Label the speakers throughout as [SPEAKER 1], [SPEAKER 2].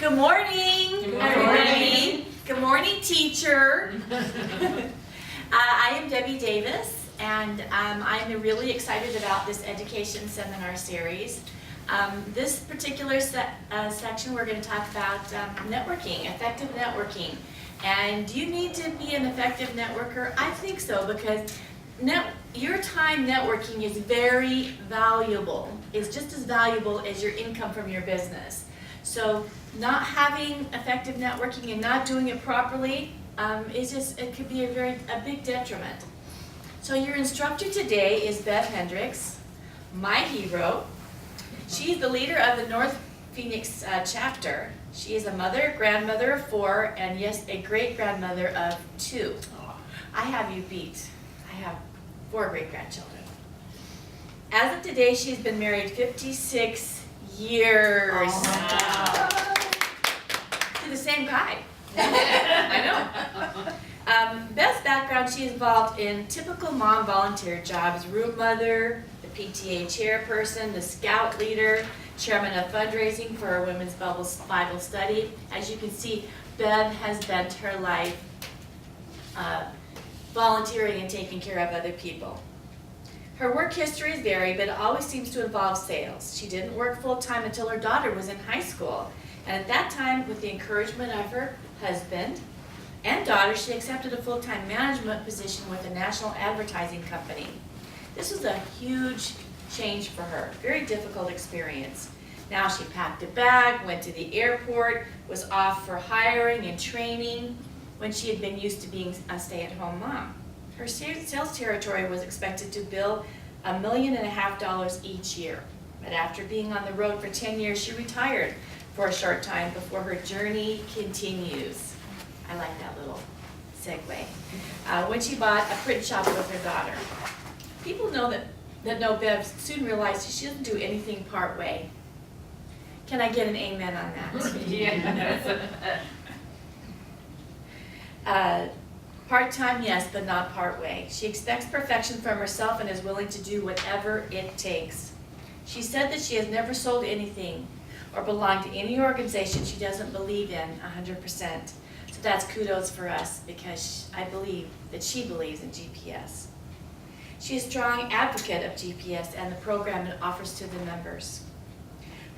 [SPEAKER 1] Good morning, everybody. Good morning, teacher. I am Debbie Davis, and I'm really excited about this education seminar series. This particular section, we're going to talk about networking, effective networking. And do you need to be an effective networker? I think so, because your time networking is very valuable. It's just as valuable as your income from your business. So not having effective networking and not doing it properly it could be a big detriment. So your instructor today is Bev Hendricks, my hero. She's the leader of the North Phoenix chapter. She is a mother, grandmother of 4, and yes, a great-grandmother of 2. I have you beat. I have 4 great-grandchildren. As of today, she's been married 56 years.
[SPEAKER 2] Wow.
[SPEAKER 1] To the same guy. I know. Beth's background, she is involved in typical mom volunteer jobs: room mother, the PTA chairperson, the scout leader, chairman of fundraising for our women's Bible study. As you can see, Bev has spent her life volunteering and taking care of other people. Her work history is varied, but it always seems to involve sales. She didn't work full-time until her daughter was in high school. And at that time, with the encouragement of her husband and daughter, she accepted a full-time management position with a national advertising company. This was a huge change for her, very difficult experience. Now she packed a bag, went to the airport, was off for hiring and training when she had been used to being a stay-at-home mom. Her sales territory was expected to bill $1.5 million each year. But after being on the road for 10 years, she retired for a short time before her journey continues. I like that little segue. When she bought a print shop with her daughter. People that know Bev soon realized she doesn't do anything part way. Can I get an amen on that?
[SPEAKER 2] Yeah.
[SPEAKER 1] Part-time, yes, but not part-way. She expects perfection from herself and is willing to do whatever it takes. She said that she has never sold anything or belonged to any organization she doesn't believe in 100%. So that's kudos for us, because I believe that she believes in GPS. She is a strong advocate of GPS and the program it offers to the members.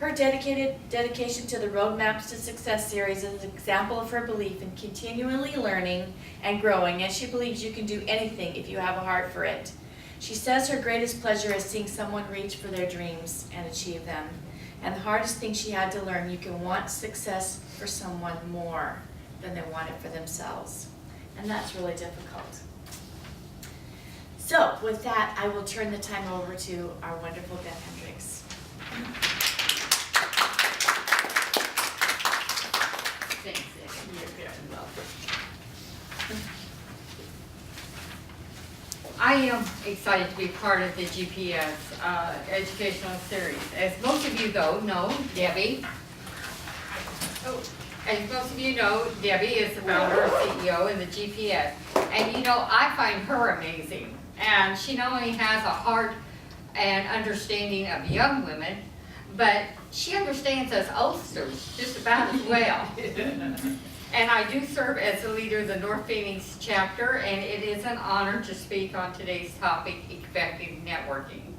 [SPEAKER 1] Her dedication to the Roadmaps to Success series is an example of her belief in continually learning and growing, and she believes you can do anything if you have a heart for it. She says her greatest pleasure is seeing someone reach for their dreams and achieve them. And the hardest thing she had to learn, you can want success for someone more than they want it for themselves. And that's really difficult. So with that, I will turn the time over to our wonderful Beth Hendricks.
[SPEAKER 2] Thanks, Debbie. You're very welcome. I am excited to be part of the GPS educational series. As most of you know Debbie. As most of you know, Debbie is the founder and CEO in the GPS. And I find her amazing. And she not only has a heart and understanding of young women, but she understands us oldsters just about as well. And I do serve as the leader of the North Phoenix chapter, and it is an honor to speak on today's topic, effective networking.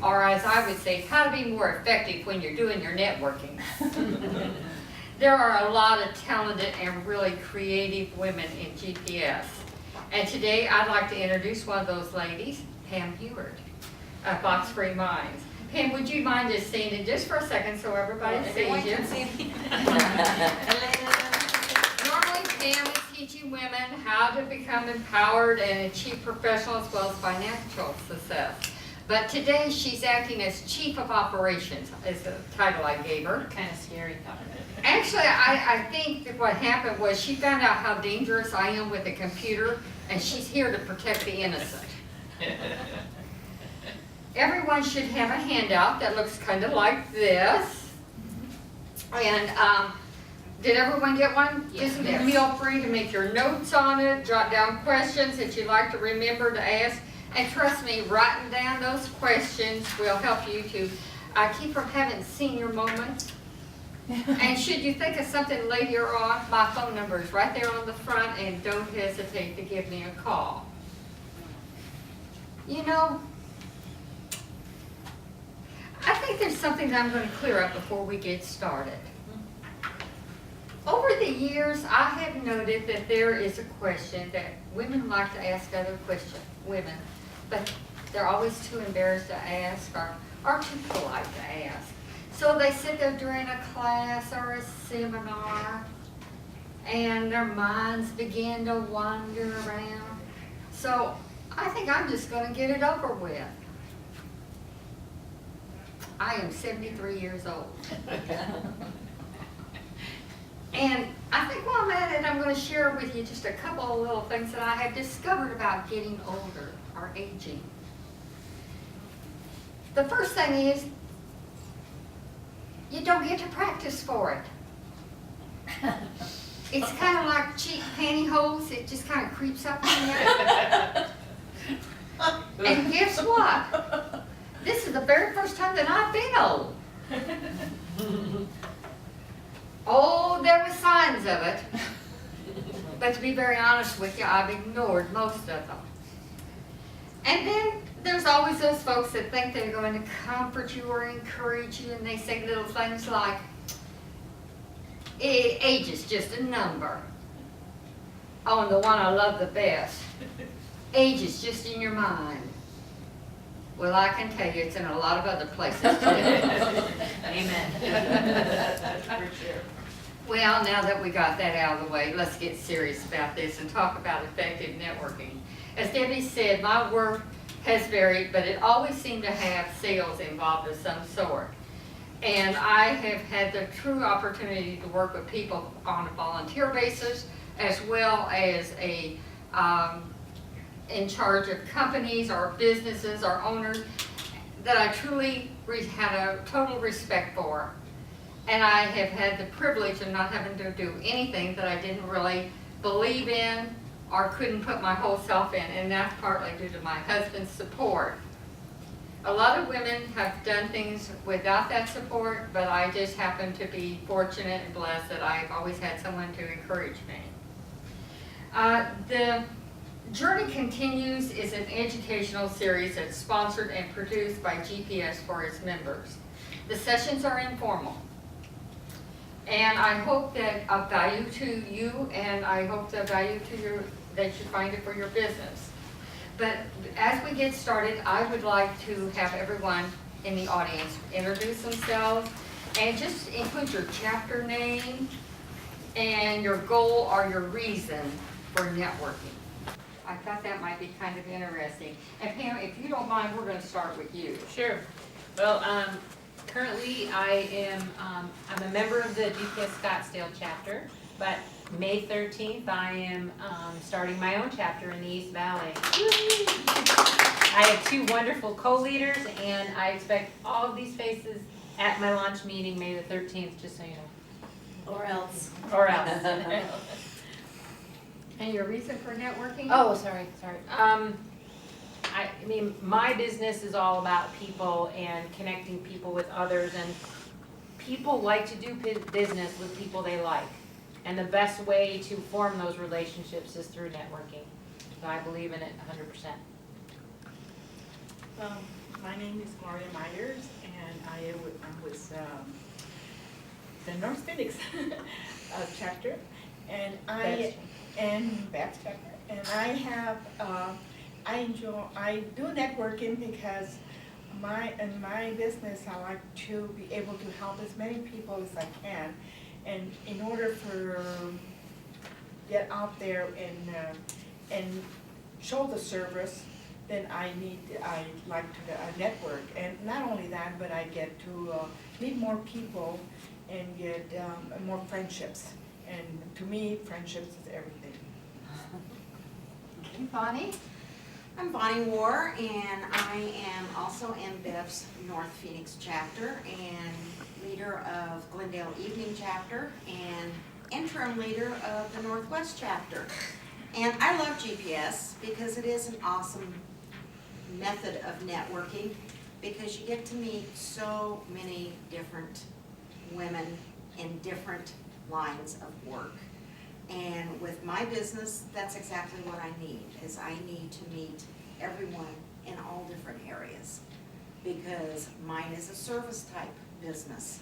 [SPEAKER 2] Or as I would say, how to be more effective when you're doing your networking. There are a lot of talented and really creative women in GPS. And today I'd like to introduce one of those ladies, Pam Heward of Box Free Minds. Pam, would you mind just standing just for a second so everybody sees you? Normally, Pam is teaching women how to become empowered and achieve professional as well as financial success. But today, she's acting as Chief of Operations, is the title I gave her.
[SPEAKER 3] Kind of scary thought of it.
[SPEAKER 2] Actually, I think that what happened was she found out how dangerous I am with a computer, and she's here to protect the innocent. Everyone should have a handout that looks kind of like this. And did everyone get one?
[SPEAKER 3] Yes.
[SPEAKER 2] Just feel free to make your notes on it, jot down questions that you'd like to remember to ask. And trust me, writing down those questions will help you to keep from having senior moments And should you think of something later on, my phone number is right there on the front, and don't hesitate to give me a call. You know, I think there's something that I'm going to clear up before we get started. Over the years, I have noted that there is a question that women like to ask other women, but they're always too embarrassed to ask or too polite to ask. So they sit there during a class or a seminar, and their minds begin to wander around. So I think I'm just going to get it over with. I am 73 years old. And I think while I'm at it, I'm going to share with you just a couple of little things that I have discovered about getting older or aging. The first thing is, you don't get to practice for it. It's kind of like cheap pantyhose. It just kind of creeps up in there. And guess what? This is the very first time that I've been old. Oh, there were signs of it. But to be very honest with you, I've ignored most of them. And then there's always those folks that think they're going to comfort you or encourage you, and they say little things like, age is just a number. Oh, and the one I love the best, age is just in your mind. Well, I can tell you it's in a lot of other places too.
[SPEAKER 1] Amen.
[SPEAKER 3] For sure.
[SPEAKER 2] Well, now that we got that out of the way, let's get serious about this and talk about effective networking. As Debbie said, my work has varied, but it always seemed to have sales involved of some sort. And I have had the true opportunity to work with people on a volunteer basis, as well as in charge of companies or businesses or owners that I truly had a total respect for. And I have had the privilege of not having to do anything that I didn't really believe in or couldn't put my whole self in, and that's partly due to my husband's support. A lot of women have done things without that support, but I just happen to be fortunate and blessed that I've always had someone to encourage me. The Journey Continues is an educational series that's sponsored and produced by GPS for its members. The sessions are informal. And I hope that of value to you, and I hope the value to that you find it for your business. But as we get started, I would like to have everyone in the audience introduce themselves and just include your chapter name and your goal or your reason for networking. I thought that might be kind of interesting. And Pam, if you don't mind, we're going to start with you.
[SPEAKER 3] Sure. Well, currently I am I'm a member of the GPS Scottsdale chapter, but May 13th I am starting my own chapter in the East Valley. I have two wonderful co-leaders, and I expect all of these faces at my launch meeting May the 13th, just so you know.
[SPEAKER 1] Or else.
[SPEAKER 3] Or else.
[SPEAKER 2] And your reason for networking?
[SPEAKER 3] Oh, sorry. I mean, my business is all about people and connecting people with others, and people like to do business with people they like. And the best way to form those relationships is through networking. So I believe in it 100%.
[SPEAKER 4] My name is Gloria Myers, and I'm with the North Phoenix chapter, and Babs chapter, and I do networking because in my business I like to be able to help as many people as I can, and in order for get out there and show the service, then I like to network, and not only that, but I get to meet more people and get more friendships. And to me, friendships is everything.
[SPEAKER 2] Okay, Bonnie?
[SPEAKER 5] I'm Bonnie War, and I am also in Bev's North Phoenix chapter and leader of Glendale Evening chapter and interim leader of the Northwest chapter. And I love GPS because it is an awesome method of networking because you get to meet so many different women in different lines of work. And with my business, that's exactly what I need, is I need to meet everyone in all different areas. Because mine is a service type business.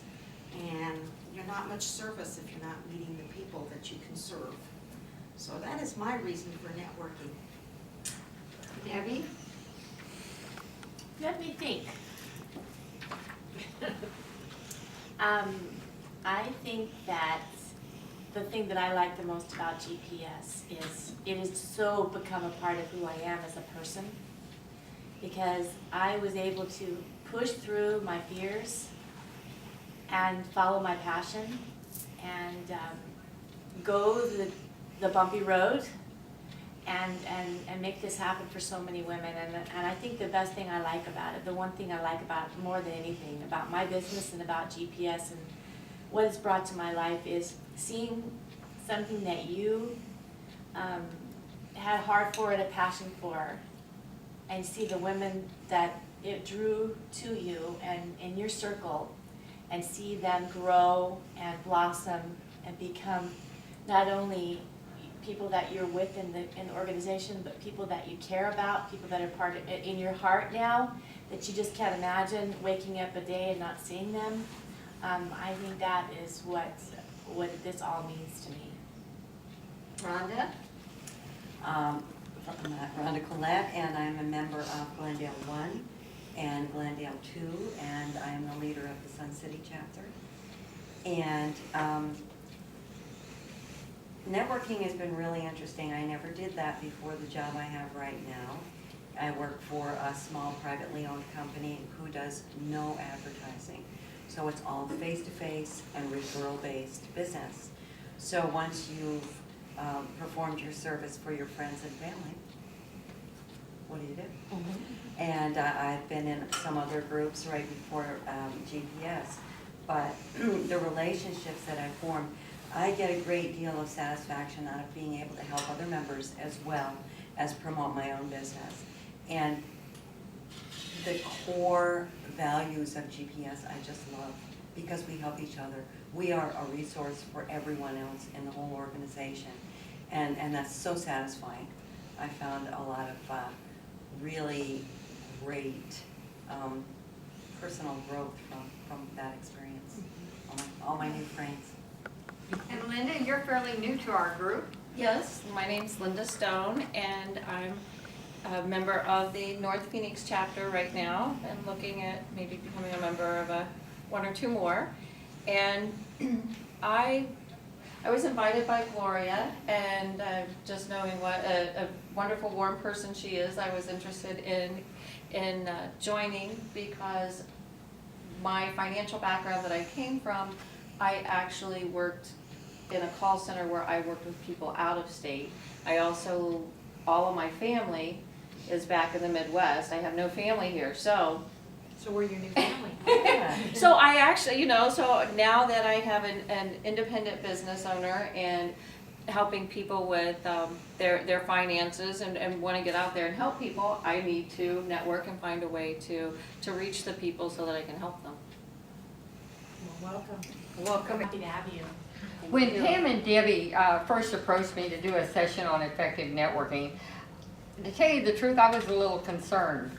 [SPEAKER 5] And you're not much service if you're not meeting the people that you can serve. So that is my reason for networking.
[SPEAKER 2] Debbie?
[SPEAKER 1] Let me think. I think that the thing that I like the most about GPS is it has so become a part of who I am as a person, because I was able to push through my fears and follow my passion and go the bumpy road and make this happen for so many women. And I think the best thing I like about it, the one thing I like about it more than anything, about my business and about GPS and what it's brought to my life, is seeing something that you had a heart for and a passion for, and see the women that it drew to you and in your circle, and see them grow and blossom and become not only people that you're with in the organization, but people that you care about, people that are part of it in your heart now, that you just can't imagine waking up a day and not seeing them. I think that is what this all means to me.
[SPEAKER 2] Rhonda?
[SPEAKER 6] I'm Rhonda Collette, and I'm a member of Glendale 1 and Glendale 2, and I am the leader of the Sun City chapter. And networking has been really interesting. I never did that before the job I have right now. I work for a small privately owned company who does no advertising. So it's all face-to-face and referral-based business. So once you've performed your service for your friends and family, what do you do? And I've been in some other groups right before GPS, but the relationships that I formed, I get a great deal of satisfaction out of being able to help other members as well as promote my own business. And the core values of GPS I just love, because we help each other. We are a resource for everyone else in the whole organization, and that's so satisfying. I found a lot of really great personal growth from that experience. All my new friends.
[SPEAKER 2] And Linda, you're fairly new to our group.
[SPEAKER 7] Yes, my name's Linda Stone, and I'm a member of the North Phoenix chapter right now, and looking at maybe becoming a member of one or two more. And I was invited by Gloria, and just knowing what a wonderful, warm person she is, I was interested in joining, because my financial background that I came from, I actually worked in a call center where I worked with people out of state. I also, all of my family is back in the Midwest. I have no family here, so
[SPEAKER 3] we're your new family.
[SPEAKER 7] so I actually, so now that I have an independent business owner and helping people with their finances and want to get out there and help people, I need to network and find a way to reach the people so that I can help them.
[SPEAKER 3] Welcome.
[SPEAKER 2] Welcome.
[SPEAKER 1] Happy to have you.
[SPEAKER 2] When Pam and Debbie first approached me to do a session on effective networking, to tell you the truth, I was a little concerned.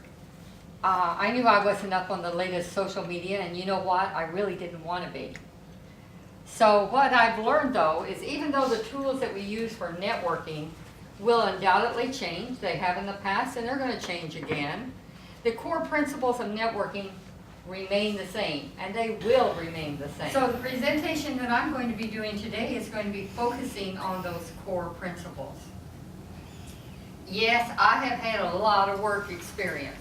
[SPEAKER 2] I knew I wasn't up on the latest social media, and you know what? I really didn't want to be. So what I've learned, though, is even though the tools that we use for networking will undoubtedly change, they have in the past, and they're going to change again, the core principles of networking remain the same, and they will remain the same. So the presentation that I'm going to be doing today is going to be focusing on those core principles. Yes, I have had a lot of work experience.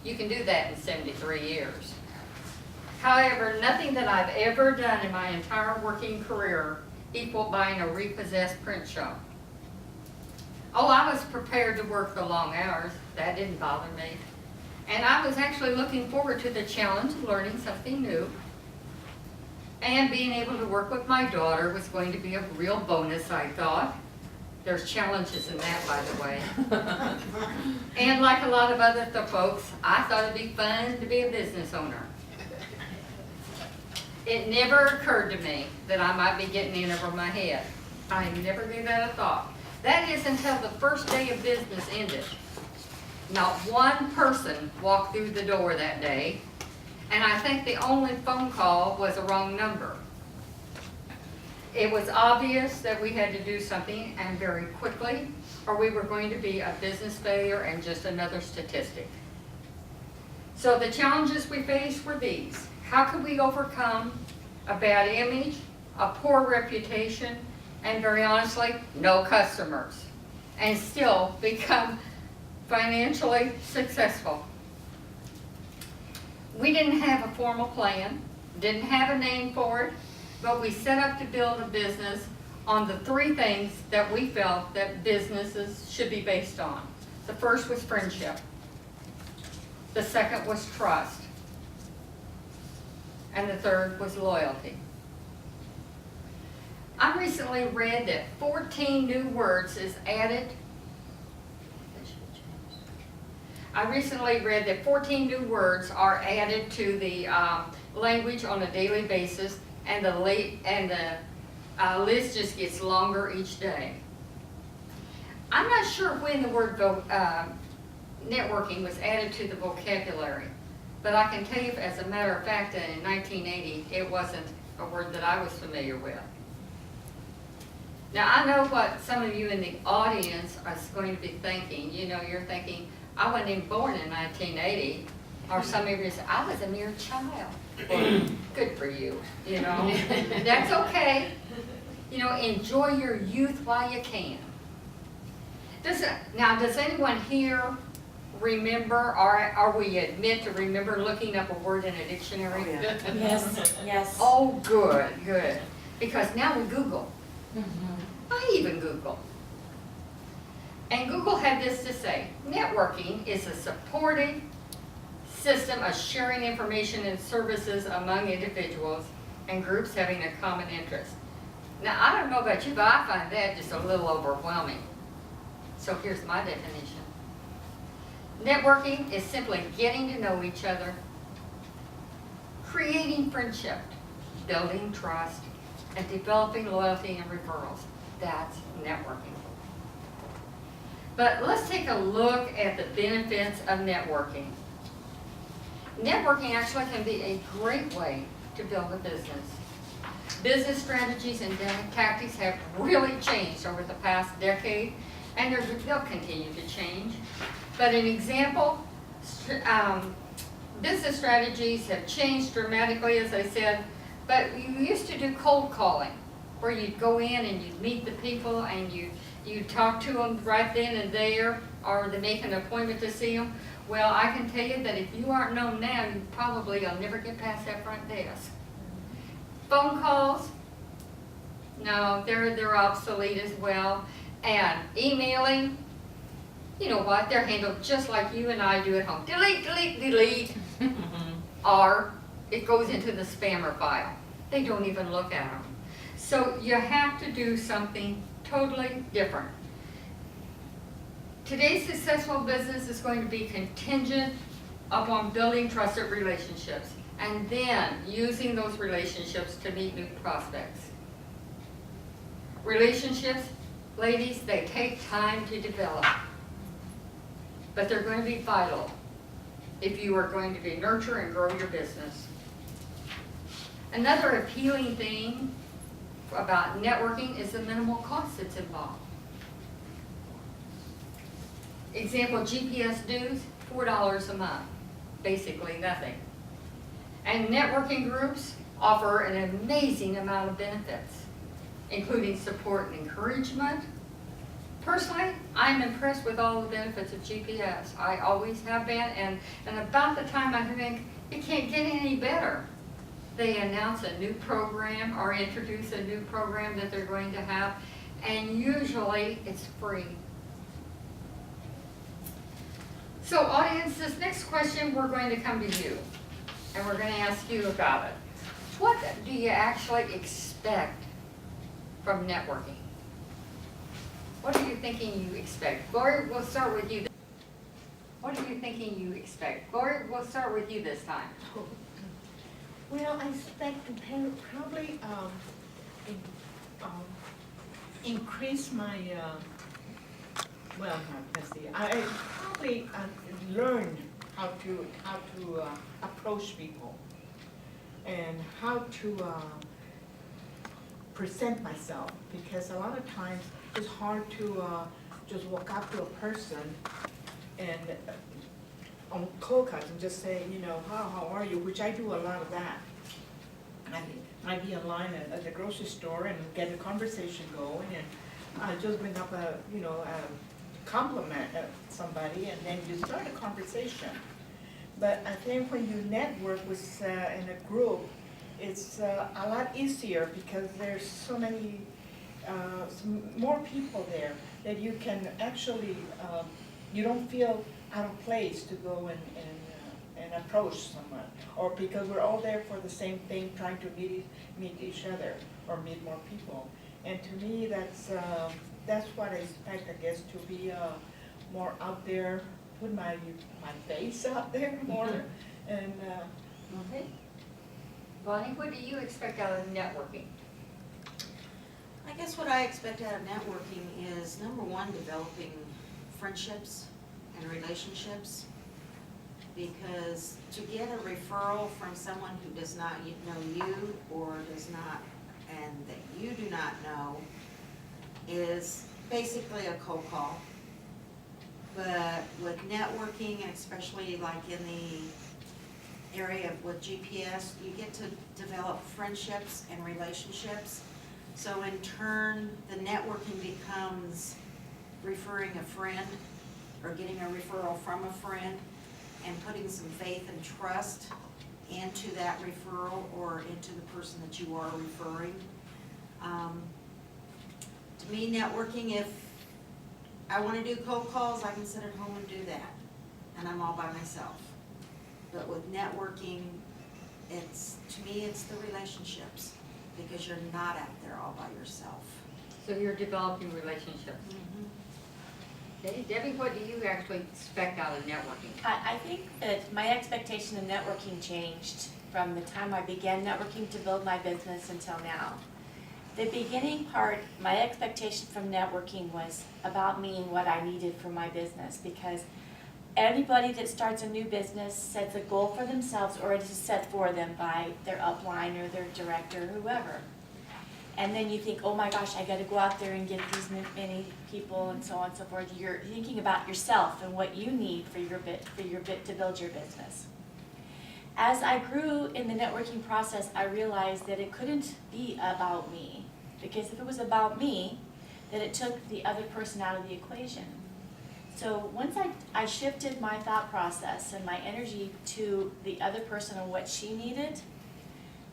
[SPEAKER 2] You can do that in 73 years. However, nothing that I've ever done in my entire working career equaled buying a repossessed print shop. Oh, I was prepared to work the long hours. That didn't bother me. And I was actually looking forward to the challenge of learning something new. And being able to work with my daughter was going to be a real bonus, I thought. There's challenges in that, by the way. And like a lot of other folks, I thought it'd be fun to be a business owner. It never occurred to me that I might be getting in over my head. I never gave that a thought. That is until the first day of business ended. Not one person walked through the door that day, and I think the only phone call was a wrong number. It was obvious that we had to do something, and very quickly, or we were going to be a business failure and just another statistic. So the challenges we faced were these. How could we overcome a bad image, a poor reputation, and very honestly, no customers, and still become financially successful? We didn't have a formal plan, didn't have a name for it, but we set up to build a business on the three things that we felt that businesses should be based on. The first was friendship. The second was trust. And the third was loyalty. I recently read that 14 new words is added. I recently read that 14 new words are added to the language on a daily basis, and the list just gets longer each day. I'm not sure when the word networking was added to the vocabulary, but I can tell you as a matter of fact that in 1980 it wasn't a word that I was familiar with. Now I know what some of you in the audience are going to be thinking. You know, you're thinking, I wasn't even born in 1980, or some of you say, I was a mere child. Well, good for you, you know. That's okay. You know, enjoy your youth while you can. Now, does anyone here remember, or we admit to remember looking up a word in a dictionary?
[SPEAKER 6] Oh, yeah.
[SPEAKER 1] Yes, yes.
[SPEAKER 2] Oh, good, good. Because now we Google. I even Google. And Google had this to say: networking is a supportive system of sharing information and services among individuals and groups having a common interest. Now, I don't know about you, but I find that just a little overwhelming. So here's my definition. Networking is simply getting to know each other, creating friendship, building trust, and developing loyalty and referrals. That's networking. But let's take a look at the benefits of networking. Networking actually can be a great way to build a business. Business strategies and tactics have really changed over the past decade, and they'll continue to change. But an example, business strategies have changed dramatically, as I said, but you used to do cold calling, where you'd go in and you'd meet the people and you'd talk to them right then and there, or to make an appointment to see them. Well, I can tell you that if you aren't known now, you'll never get past that front desk. Phone calls, no, they're obsolete as well. And emailing, you know what, they're handled just like you and I do at home. Delete, delete, delete. Or it goes into the spammer file. They don't even look at them. So you have to do something totally different. Today's successful business is going to be contingent upon building trusted relationships and then using those relationships to meet new prospects. Relationships, ladies, they take time to develop, but they're going to be vital if you are going to nurture and grow your business. Another appealing thing about networking is the minimal cost that's involved. Example, GPS dues, $4 a month, basically nothing. And networking groups offer an amazing amount of benefits, including support and encouragement. Personally, I'm impressed with all the benefits of GPS. I always have been, and about the time I think it can't get any better, they announce a new program or introduce a new program that they're going to have, and usually it's free. So audience, this next question, we're going to come to you, and we're going to ask you about it. What do you actually expect from networking? What are you thinking you expect? Gloria, we'll start with you. What are you thinking you expect? Gloria, we'll start with you this time.
[SPEAKER 4] Well, I expect to probably, increase my, well, let's see, I probably learn how to approach people and how to present myself, because a lot of times it's hard to just walk up to a person and on cold cuts and just say, you know, how are you, which I do a lot of that. I might be in line at the grocery store and get a conversation going, and I just bring up a, you know, a compliment somebody, and then you start a conversation. But I think when you network with in a group, it's a lot easier because there's so many more people there that you can actually you don't feel out of place to go and approach someone, or because we're all there for the same thing, trying to meet each other or meet more people. And to me, that's what I expect, I guess, to be more out there, put my face out there more, and
[SPEAKER 2] Okay. Bonnie, what do you expect out of networking?
[SPEAKER 5] I guess what I expect out of networking is, number one, developing friendships and relationships. Because to get a referral from someone who does not know you or does not, and that you do not know, is basically a cold call. But with networking, and especially like in the area with GPS, you get to develop friendships and relationships. So in turn, the networking becomes referring a friend or getting a referral from a friend and putting some faith and trust into that referral or into the person that you are referring. To me, networking, if I want to do cold calls, I can sit at home and do that, and I'm all by myself. But with networking, to me, it's the relationships, because you're not out there all by yourself.
[SPEAKER 2] So you're developing relationships. Okay, Debbie, what do you actually expect out of networking?
[SPEAKER 1] I think that my expectation of networking changed from the time I began networking to build my business until now. The beginning part, my expectation from networking was about me and what I needed for my business, because anybody that starts a new business sets a goal for themselves, or it is set for them by their upline or their director, whoever. And then you think, oh my gosh, I gotta go out there and get these many people and so on and so forth. You're thinking about yourself and what you need for your bit to build your business. As I grew in the networking process, I realized that it couldn't be about me, because if it was about me, then it took the other person out of the equation. So once I shifted my thought process and my energy to the other person and what she needed,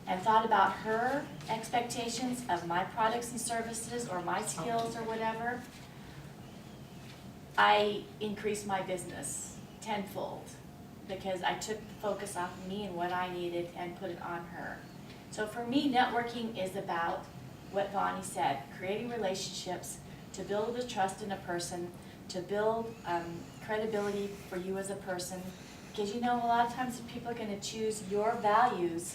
[SPEAKER 1] and thought about her expectations of my products and services or my skills or whatever, I increased my business tenfold, because I took the focus off of me and what I needed and put it on her. So for me, networking is about what Bonnie said, creating relationships to build the trust in a person, to build credibility for you as a person, because you know, a lot of times people are going to choose your values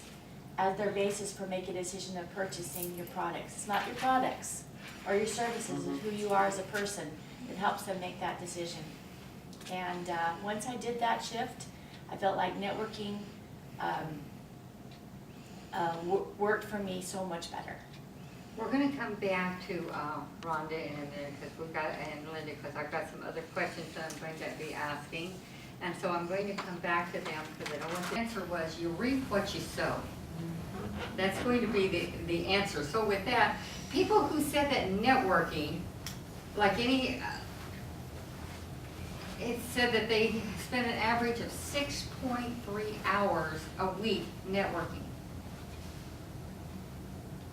[SPEAKER 1] as their basis for making a decision of purchasing your products. It's not your products or your services, it's who you are as a person that helps them make that decision. And once I did that shift, I felt like networking worked for me so much better.
[SPEAKER 2] We're gonna come back to Rhonda and Linda, because I've got some other questions that I'm going to be asking. And so I'm going to come back to them, because I don't want the answer was, you reap what you sow. That's going to be the answer. So with that, people who said that networking, like any, it said that they spend an average of 6.3 hours a week networking.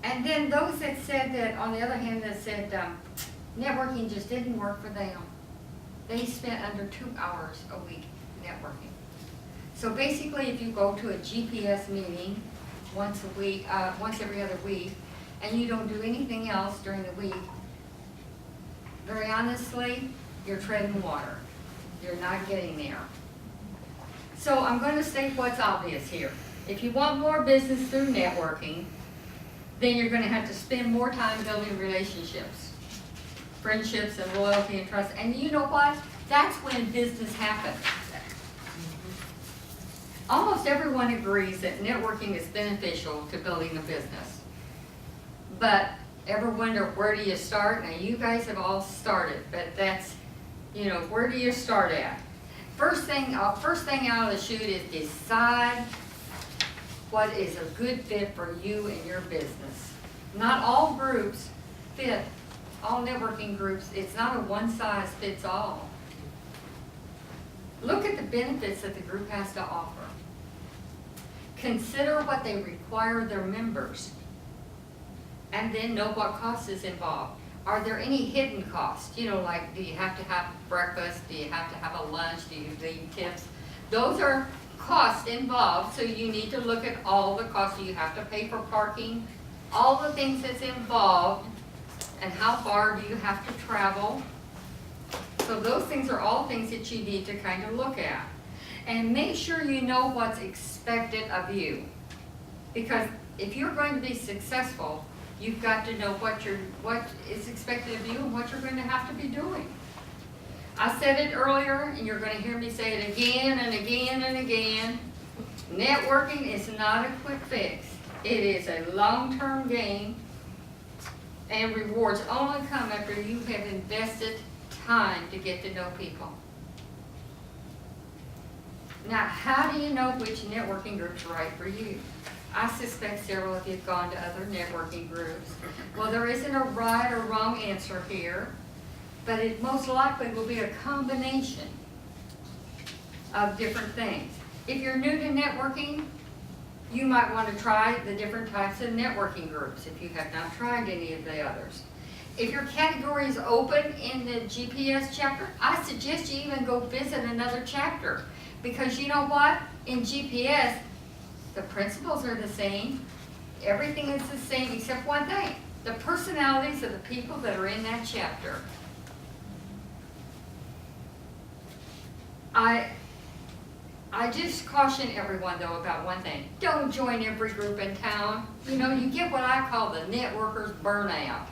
[SPEAKER 2] And then those that said that, on the other hand, that said networking just didn't work for them, they spent under 2 hours a week networking. So basically, if you go to a GPS meeting once a week, once every other week, and you don't do anything else during the week, very honestly, you're treading water. You're not getting there. So I'm going to state what's obvious here. If you want more business through networking, then you're gonna have to spend more time building relationships, friendships and loyalty and trust. And you know what? That's when business happens. Almost everyone agrees that networking is beneficial to building a business. But ever wonder, where do you start? Now, you guys have all started, but that's, you know, where do you start at? First thing out of the chute is decide what is a good fit for you and your business. Not all groups fit, all networking groups, it's not a one size fits all. Look at the benefits that the group has to offer. Consider what they require of their members. And then know what cost is involved. Are there any hidden costs? You know, like, do you have to have breakfast? Do you have to have a lunch? Do you leave tips? Those are costs involved, so you need to look at all the costs. Do you have to pay for parking? All the things that's involved, and how far do you have to travel? So those things are all things that you need to kind of look at. And make sure you know what's expected of you. Because if you're going to be successful, you've got to know what is expected of you and what you're going to have to be doing. I said it earlier, and you're going to hear me say it again and again and again. Networking is not a quick fix. It is a long-term game, and rewards only come after you have invested time to get to know people. Now, how do you know which networking group's right for you? I suspect several of you have gone to other networking groups. Well, there isn't a right or wrong answer here, but it most likely will be a combination of different things. If you're new to networking, you might want to try the different types of networking groups if you have not tried any of the others. If your category is open in the GPS chapter, I suggest you even go visit another chapter. Because you know what? In GPS, the principles are the same. Everything is the same except one thing. The personalities of the people that are in that chapter. I just caution everyone, though, about one thing. Don't join every group in town. You know, you get what I call the networkers burnout.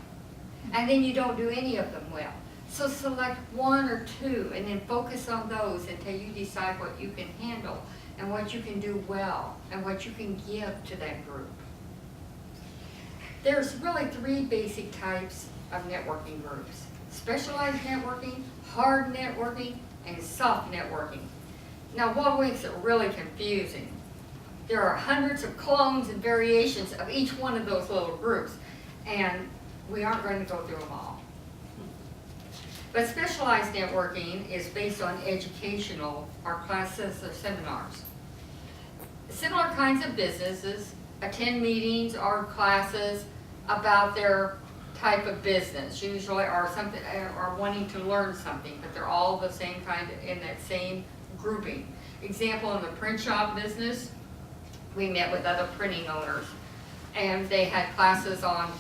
[SPEAKER 2] And then you don't do any of them well. So select one or two and then focus on those until you decide what you can handle and what you can do well and what you can give to that group. There's really three basic types of networking groups: specialized networking, hard networking, and soft networking. Now, what makes it really confusing? There are hundreds of clones and variations of each one of those little groups, and we aren't going to go through them all. But specialized networking is based on educational or classes or seminars. Similar kinds of businesses attend meetings or classes about their type of business, usually, or something, or wanting to learn something, but they're all the same kind in that same grouping. Example, in the print shop business, we met with other printing owners, and they had classes on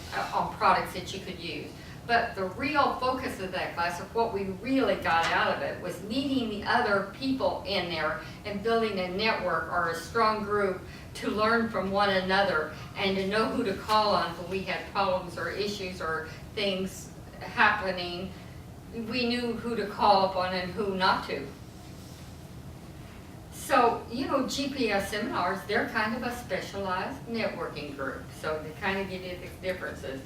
[SPEAKER 2] products that you could use. But the real focus of that class, of what we really got out of it, was meeting the other people in there and building a network or a strong group to learn from one another and to know who to call on when we had problems or issues or things happening. We knew who to call upon and who not to. So, you know, GPS seminars, they're kind of a specialized networking group. So to kind of give you the differences.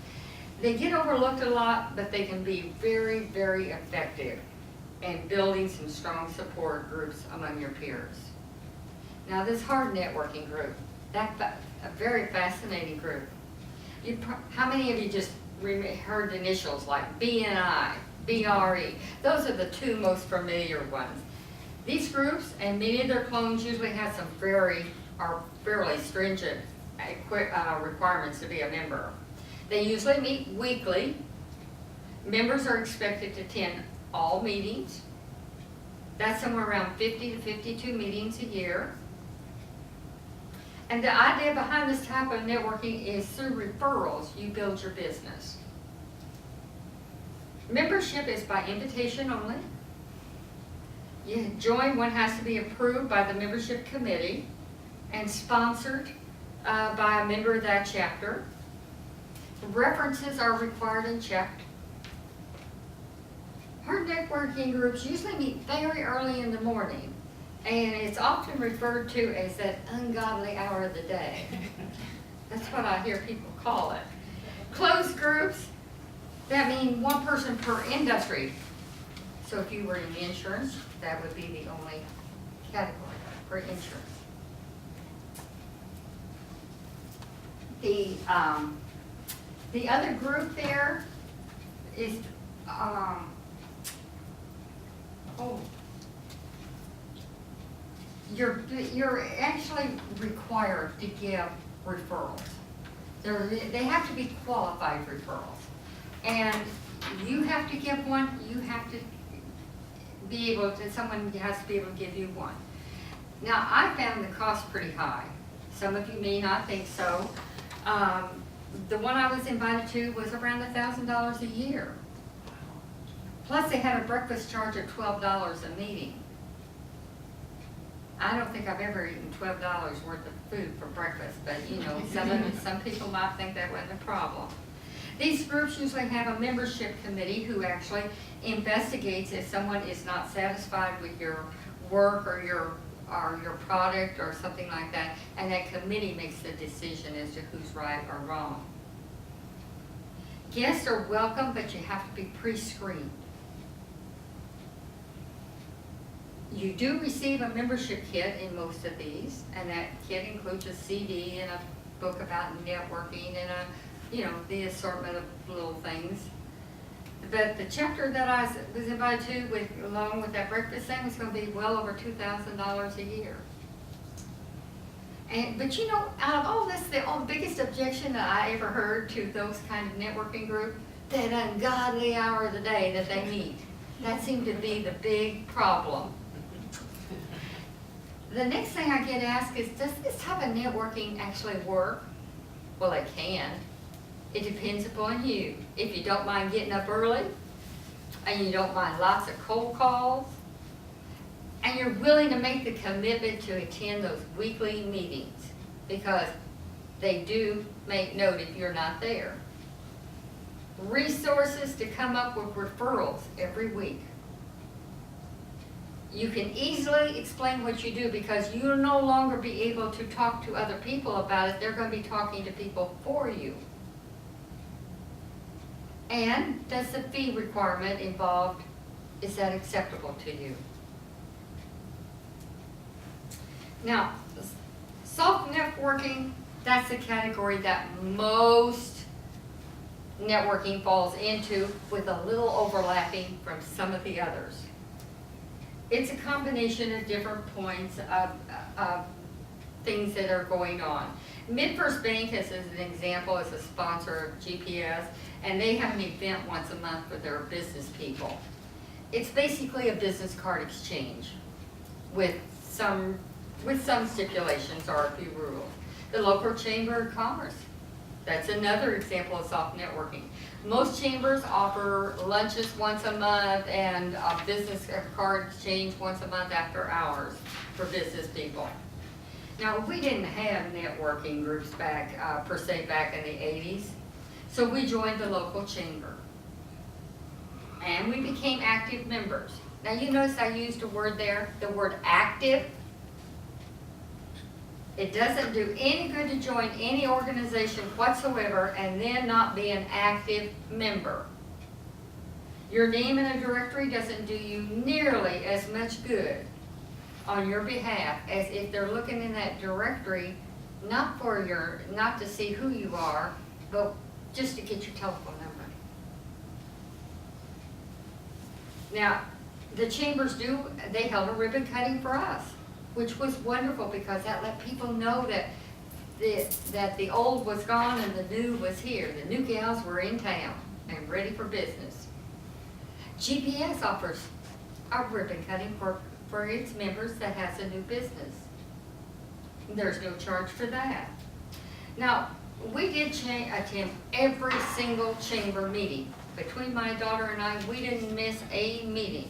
[SPEAKER 2] They get overlooked a lot, but they can be very, very effective in building some strong support groups among your peers. Now, this hard networking group, that's a very fascinating group. How many of you just heard the initials like BNI, BRE? Those are the two most familiar ones. These groups and many of their clones usually have some fairly stringent requirements to be a member. They usually meet weekly. Members are expected to attend all meetings. That's somewhere around 50 to 52 meetings a year. And the idea behind this type of networking is through referrals, you build your business. Membership is by invitation only. You join, one has to be approved by the membership committee. and sponsored by a member of that chapter. References are required and checked. Her networking groups usually meet very early in the morning, and it's often referred to as that ungodly hour of the day. That's what I hear people call it. Closed groups, that mean one person per industry. So if you were in insurance, that would be the only category for insurance. The other group there is, you're actually required to give referrals. They have to be qualified referrals. And you have to give one, you have to be able to, someone has to be able to give you one. Now, I found the cost pretty high. Some of you may not think so. The one I was invited to was around $1,000 a year. Plus they had a breakfast charge of $12 a meeting. I don't think I've ever eaten $12 worth of food for breakfast, but you know, some people might think that wasn't a problem. These groups usually have a membership committee who actually investigates if someone is not satisfied with your work or your product or something like that, and that committee makes the decision as to who's right or wrong. Guests are welcome, but you have to be pre-screened. You do receive a membership kit in most of these, and that kit includes a CD and a book about networking and the assortment of little things. But the chapter that I was invited to, along with that breakfast thing, was going to be well over $2,000 a year. But out of all this, the biggest objection that I ever heard to those kind of networking group, that ungodly hour of the day that they meet. That seemed to be the big problem. The next thing I get asked is, does this type of networking actually work? Well, it can. It depends upon you. If you don't mind getting up early, and you don't mind lots of cold calls, and you're willing to make the commitment to attend those weekly meetings, because they do make note if you're not there. Resources to come up with referrals every week. You can easily explain what you do because you'll no longer be able to talk to other people about it. They're going to be talking to people for you. And does the fee requirement involved, is that acceptable to you? Now, soft networking, that's the category that most networking falls into, with a little overlapping from some of the others. It's a combination of different points of things that are going on. MidFirst Bank, as an example, is a sponsor of GPS, and they have an event once a month for their business people. It's basically a business card exchange with some stipulations or a few rules. The local Chamber of Commerce, that's another example of soft networking. Most chambers offer lunches once a month and a business card exchange once a month after hours for business people. Now, we didn't have networking groups per se back in the 80s, so we joined the local chamber. And we became active members. Now, you notice I used a word there, the word active. It doesn't do any good to join any organization whatsoever and then not be an active member. Your name in a directory doesn't do you nearly as much good on your behalf as if they're looking in that directory, not to see who you are, but just to get your telephone number. Now, the chambers they held a ribbon cutting for us, which was wonderful because that let people know that the old was gone and the new was here. The new gals were in town and ready for business. GPS offers a ribbon cutting for its members that has a new business. There's no charge for that. Now, we did attend every single chamber meeting. Between my daughter and I, we didn't miss a meeting.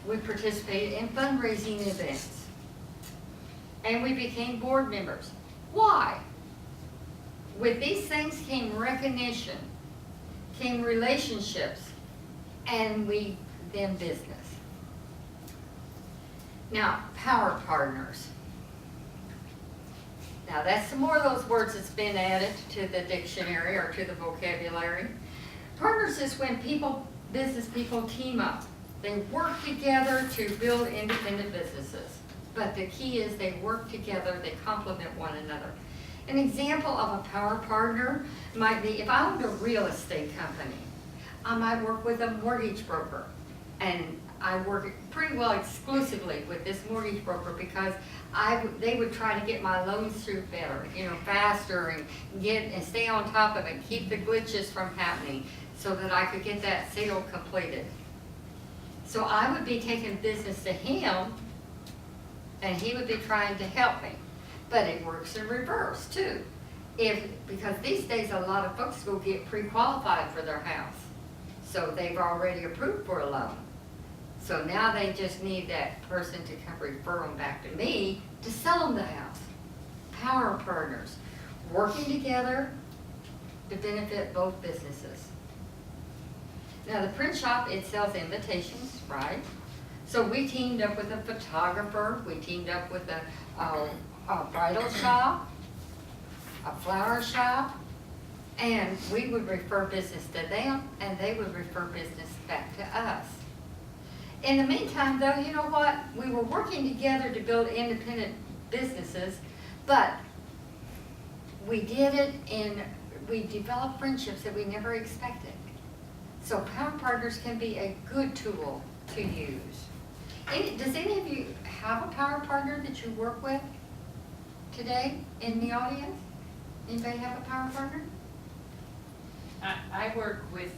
[SPEAKER 2] We participated in fundraising events. and we became board members. Why? With these things came recognition, came relationships, and then business. Now, power partners. Now, that's some more of those words that's been added to the dictionary or to the vocabulary. Partners is when business people team up. They work together to build independent businesses. But the key is they work together, they complement one another. An example of a power partner might be if I owned a real estate company, I might work with a mortgage broker. And I work pretty well exclusively with this mortgage broker because they would try to get my loans through better, faster and stay on top of it, keep the glitches from happening so that I could get that sale completed. So I would be taking business to him and he would be trying to help me. But it works in reverse too. Because these days a lot of folks go get pre-qualified for their house. So they've already approved for a loan. So now they just need that person to come refer them back to me to sell them the house. Power partners, working together to benefit both businesses. Now the print shop, it sells invitations, right? So we teamed up with a photographer, we teamed up with a bridal shop, a flower shop, and we would refer business to them and they would refer business back to us. In the meantime though, you know what? We were working together to build independent businesses, but we did it and we developed friendships that we never expected. So power partners can be a good tool to use. Does any of you have a power partner that you work with today in the audience? Anybody have a power partner?
[SPEAKER 3] I work with,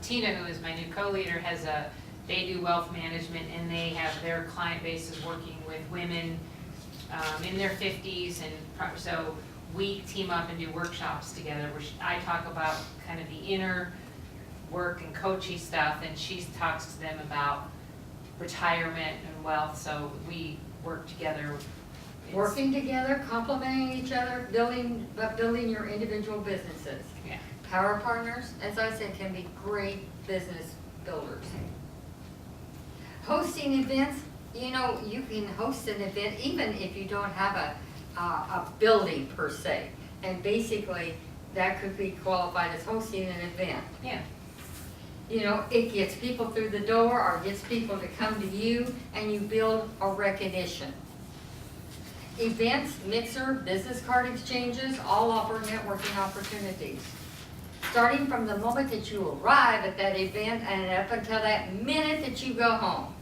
[SPEAKER 3] Tina, who is my new co-leader, they do wealth management and they have their client base is working with women in their 50s, and so we team up and do workshops together where I talk about kind of the inner work and coachy stuff, and she talks to them about retirement and wealth, so we work together.
[SPEAKER 2] Working together, complementing each other, building your individual businesses.
[SPEAKER 3] Yeah.
[SPEAKER 2] Power partners, as I said, can be great business builders. Hosting events, you can host an event even if you don't have a building per se. And basically, that could be qualified as hosting an event.
[SPEAKER 3] Yeah.
[SPEAKER 2] It gets people through the door or gets people to come to you and you build a recognition. Events, mixer, business card exchanges, all offer networking opportunities. Starting from the moment that you arrive at that event and up until that minute that you go home.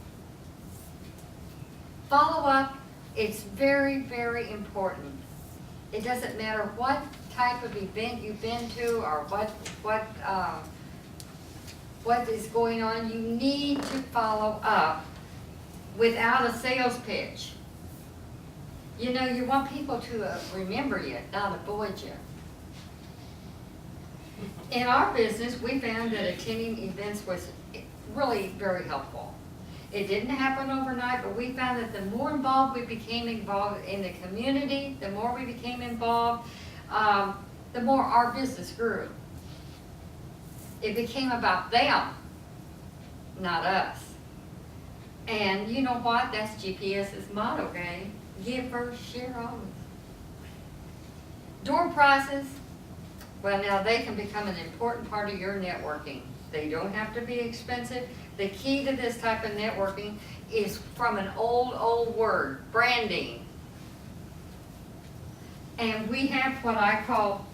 [SPEAKER 2] Follow up, it's very, very important. It doesn't matter what type of event you've been to or what is going on, you need to follow up without a sales pitch. You want people to remember you, not avoid you. In our business, we found that attending events was really very helpful. It didn't happen overnight, but we found that the more involved we became involved in the community, the more we became involved, the more our business grew. It became about them, not us. And you know what? That's GPS's motto, gang. Give first, share always. Door prizes, well now they can become an important part of your networking. They don't have to be expensive. The key to this type of networking is from an old word, branding. And we have what I call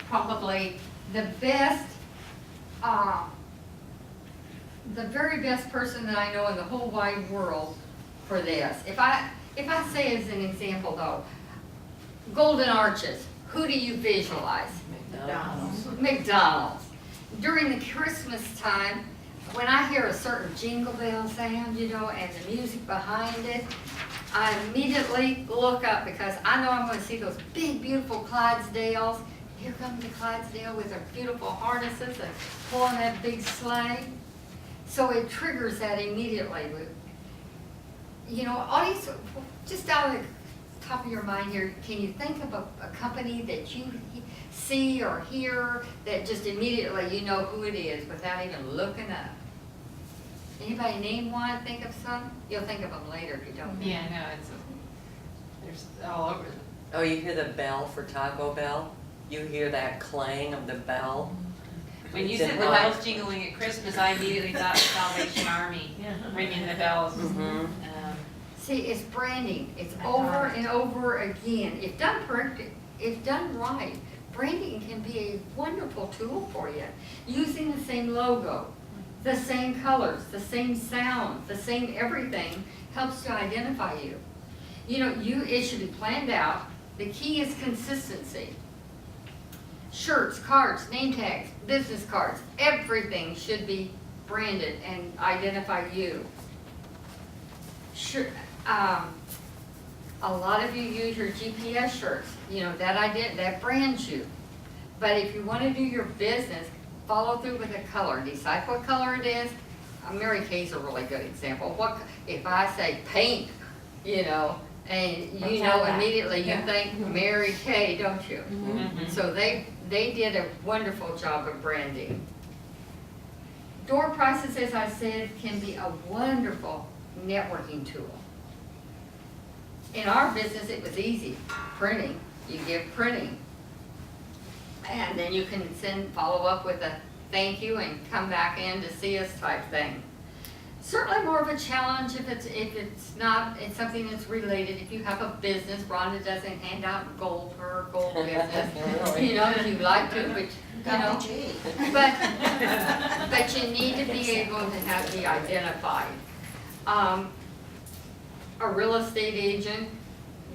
[SPEAKER 2] probably the very best person that I know in the whole wide world for this. If I say as an example though, Golden Arches, who do you visualize? McDonald's. During the Christmas time, when I hear a certain jingle bell sound, and the music behind it, I immediately look up because I know I'm going to see those big, beautiful Clydesdales. Here comes the Clydesdale with their beautiful harnesses and pulling that big sleigh. So it triggers that immediately. Audience, just out of the top of your mind here, can you think of a company that you see or hear that just immediately you know who it is without even looking up? Anybody name one, think of some? You'll think of them later if you don't.
[SPEAKER 3] Yeah, no, there's all over.
[SPEAKER 8] Oh, you hear the bell for Taco Bell? You hear that clang of the bell?
[SPEAKER 3] When you
[SPEAKER 8] It's
[SPEAKER 3] said
[SPEAKER 8] in
[SPEAKER 3] the
[SPEAKER 8] line.
[SPEAKER 3] bells jingling at Christmas, I immediately thought Salvation Army ringing the bells.
[SPEAKER 8] Mhm.
[SPEAKER 2] See, it's branding. It's over and over again. If done correct, if done right, branding can be a wonderful tool for you. Using the same logo, the same colors, the same sound, the same everything helps to identify you. You know, it should be planned out. The key is consistency. Shirts, cards, name tags, business cards, everything should be branded and identify you. Sure, a lot of you use your GPS shirts, you know, that brands you. But if you want to do your business, follow through with a color. Decide what color it is. Mary Kay's a really good example. If I say pink, you know, and you know immediately you think Mary Kay, don't you?
[SPEAKER 3] Mhm.
[SPEAKER 2] So they did a wonderful job of branding. Door prizes, as I said, can be a wonderful networking tool. In our business, it was easy. Printing, you give printing. And then you can follow up with a thank you and come back in to see us type thing. Certainly more of a challenge if it's something that's related. If you have a business, Rhonda doesn't hand out gold for her gold business. You know, if you like to, but you know.
[SPEAKER 5] Gee.
[SPEAKER 2] But you need to be able to be identified. A real estate agent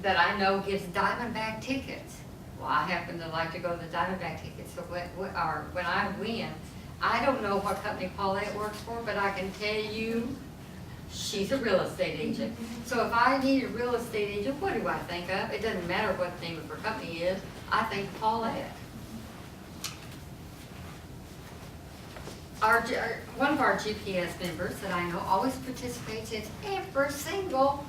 [SPEAKER 2] that I know gives Diamondback tickets. Well, I happen to like to go to the Diamondback tickets, so when I win, I don't know what company Paulette works for, but I can tell you, she's a real estate agent. So if I need a real estate agent, what do I think of? It doesn't matter what the name of her company is, I think Paulette. One of our GPS members that I know always participates in every single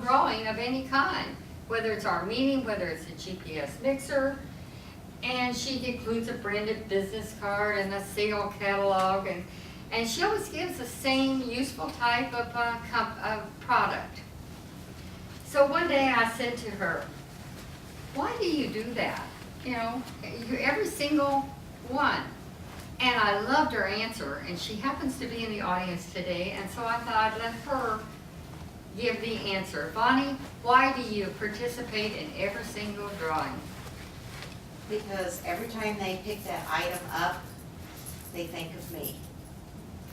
[SPEAKER 2] drawing of any kind, whether it's our meeting, whether it's a GPS mixer, and she includes a branded business card and a sale catalog, and she always gives the same useful type of product. So one day I said to her, why do you do that? You know, every single one. And I loved her answer, and she happens to be in the audience today, and so I thought I'd let her give the answer. Bonnie, why do you participate in every single drawing?
[SPEAKER 5] Because every time they pick that item up, they think of me.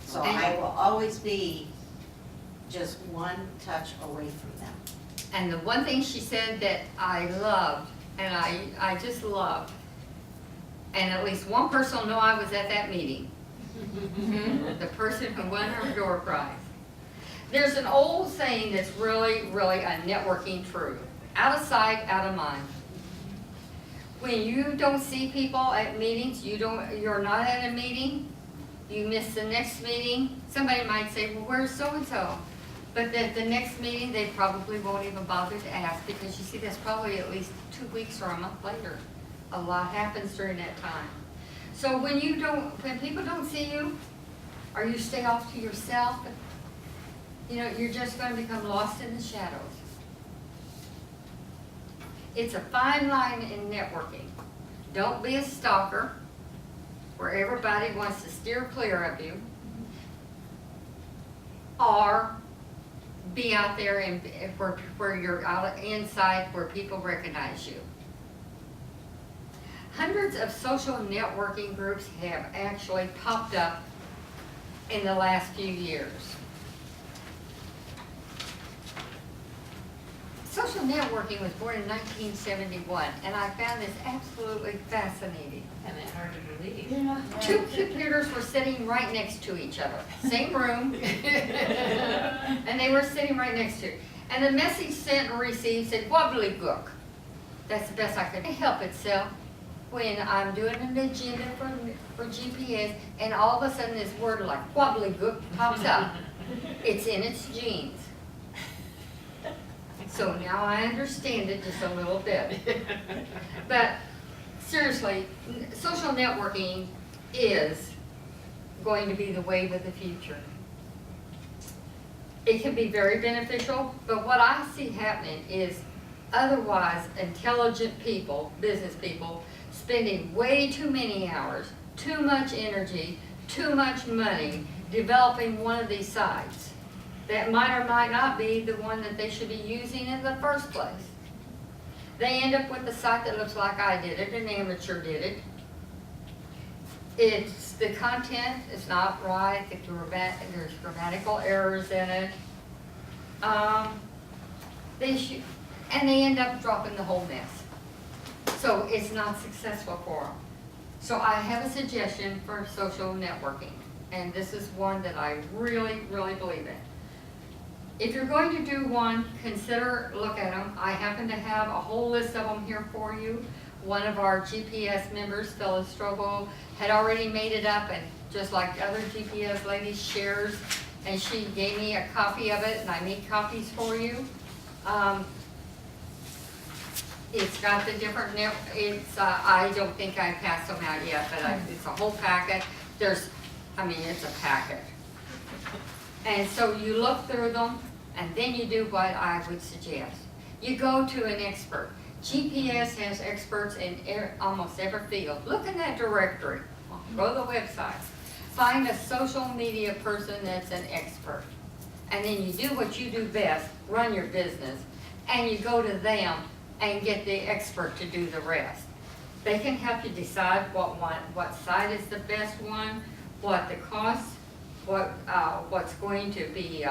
[SPEAKER 5] So I will always be just one touch away from them.
[SPEAKER 2] And the one thing she said that I loved, and I just loved, and at least one person will know I was at that meeting. The person who won her door prize. There's an old saying that's really, really a networking truth. Out of sight, out of mind. When you don't see people at meetings, you're not at a meeting, you miss the next meeting, somebody might say, well, where's so-and-so? But at the next meeting, they probably won't even bother to ask, because you see, that's probably at least 2 weeks or a month later. A lot happens during that time. So when people don't see you, or you stay off to yourself, you know, you're just going to become lost in the shadows. It's a fine line in networking. Don't be a stalker where everybody wants to steer clear of you, or be out there and where you're out inside where people recognize you. Hundreds of social networking groups have actually popped up in the last few years. Social networking was born in 1971, and I found this absolutely fascinating.
[SPEAKER 3] And it's hard to believe.
[SPEAKER 2] Two computers were sitting right next to each other, same room, and they were sitting right next to it. And the message sent and received said gobbledygook. That's the best I could help itself when I'm doing an agenda for GPS, and all of a sudden this word like gobbledygook pops up. It's in its genes. So now I understand it just a little bit. But seriously, social networking is going to be the wave of the future. It can be very beneficial, but what I see happening is otherwise intelligent people, business people, spending way too many hours, too much energy, too much money developing one of these sites that might or might not be the one that they should be using in the first place. They end up with a site that looks like I did it, an amateur did it. It's, the content is not right, there's grammatical errors in it. And they end up dropping the whole mess. So it's not successful for them. So I have a suggestion for social networking, and this is one that I really, really believe in. If you're going to do one, look at them. I happen to have a whole list of them here for you. One of our GPS members, Phyllis Strobel, had already made it up, and just like other GPS ladies, shares, and she gave me a copy of it, and I made copies for you. It's got the different, I don't think I passed them out yet, but it's a whole packet. It's a packet. And so you look through them, and then you do what I would suggest. You go to an expert. GPS has experts in almost every field. Look in that directory. Go to the website. Find a social media person that's an expert. And then you do what you do best, run your business, and you go to them and get the expert to do the rest. They can help you decide what site is the best one, what the cost, what's going to be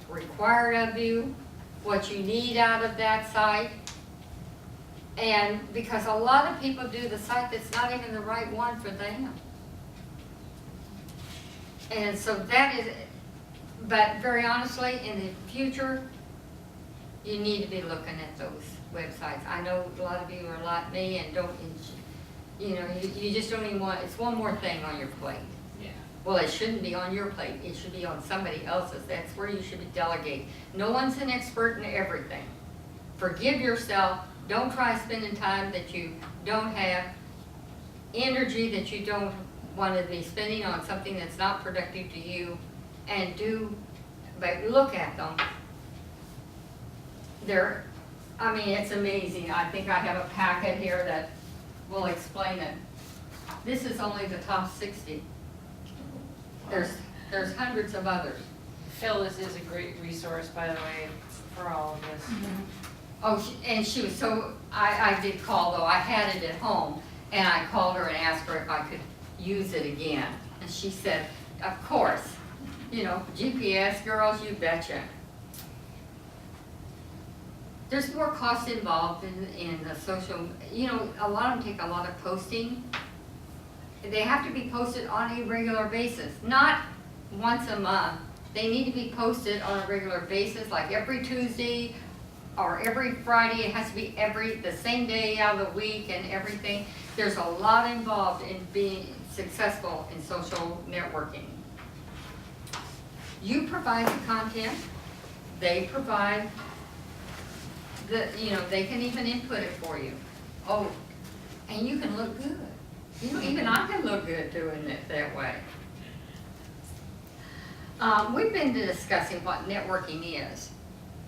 [SPEAKER 2] required of you, what you need out of that site. And because a lot of people do the site that's not even the right one for them. And so that is, but very honestly, in the future, you need to be looking at those websites. I know a lot of you are like me and don't, you just don't even want, it's one more thing on your plate.
[SPEAKER 3] Yeah.
[SPEAKER 2] Well, it shouldn't be on your plate, it should be on somebody else's. That's where you should be delegating. No one's an expert in everything. Forgive yourself, don't try spending time that you don't have, energy that you don't want to be spending on something that's not productive to you, and but look at them. It's amazing. I think I have a packet here that will explain it. This is only the top 60. There's hundreds of others.
[SPEAKER 3] Phyllis is a great resource, by the way, for all of this.
[SPEAKER 2] Oh, and she was so, I did call though, I had it at home, and I called her and asked her if I could use it again. And she said, of course, GPS girls, you betcha. There's more cost involved in the social, a lot of them take a lot of posting. They have to be posted on a regular basis, not once a month. They need to be posted on a regular basis, like every Tuesday or every Friday. It has to be the same day out of the week and everything. There's a lot involved in being successful in social networking. You provide the content, they provide they can even input it for you. Oh, and you can look good. Even I can look good doing it that way. We've been discussing what networking is,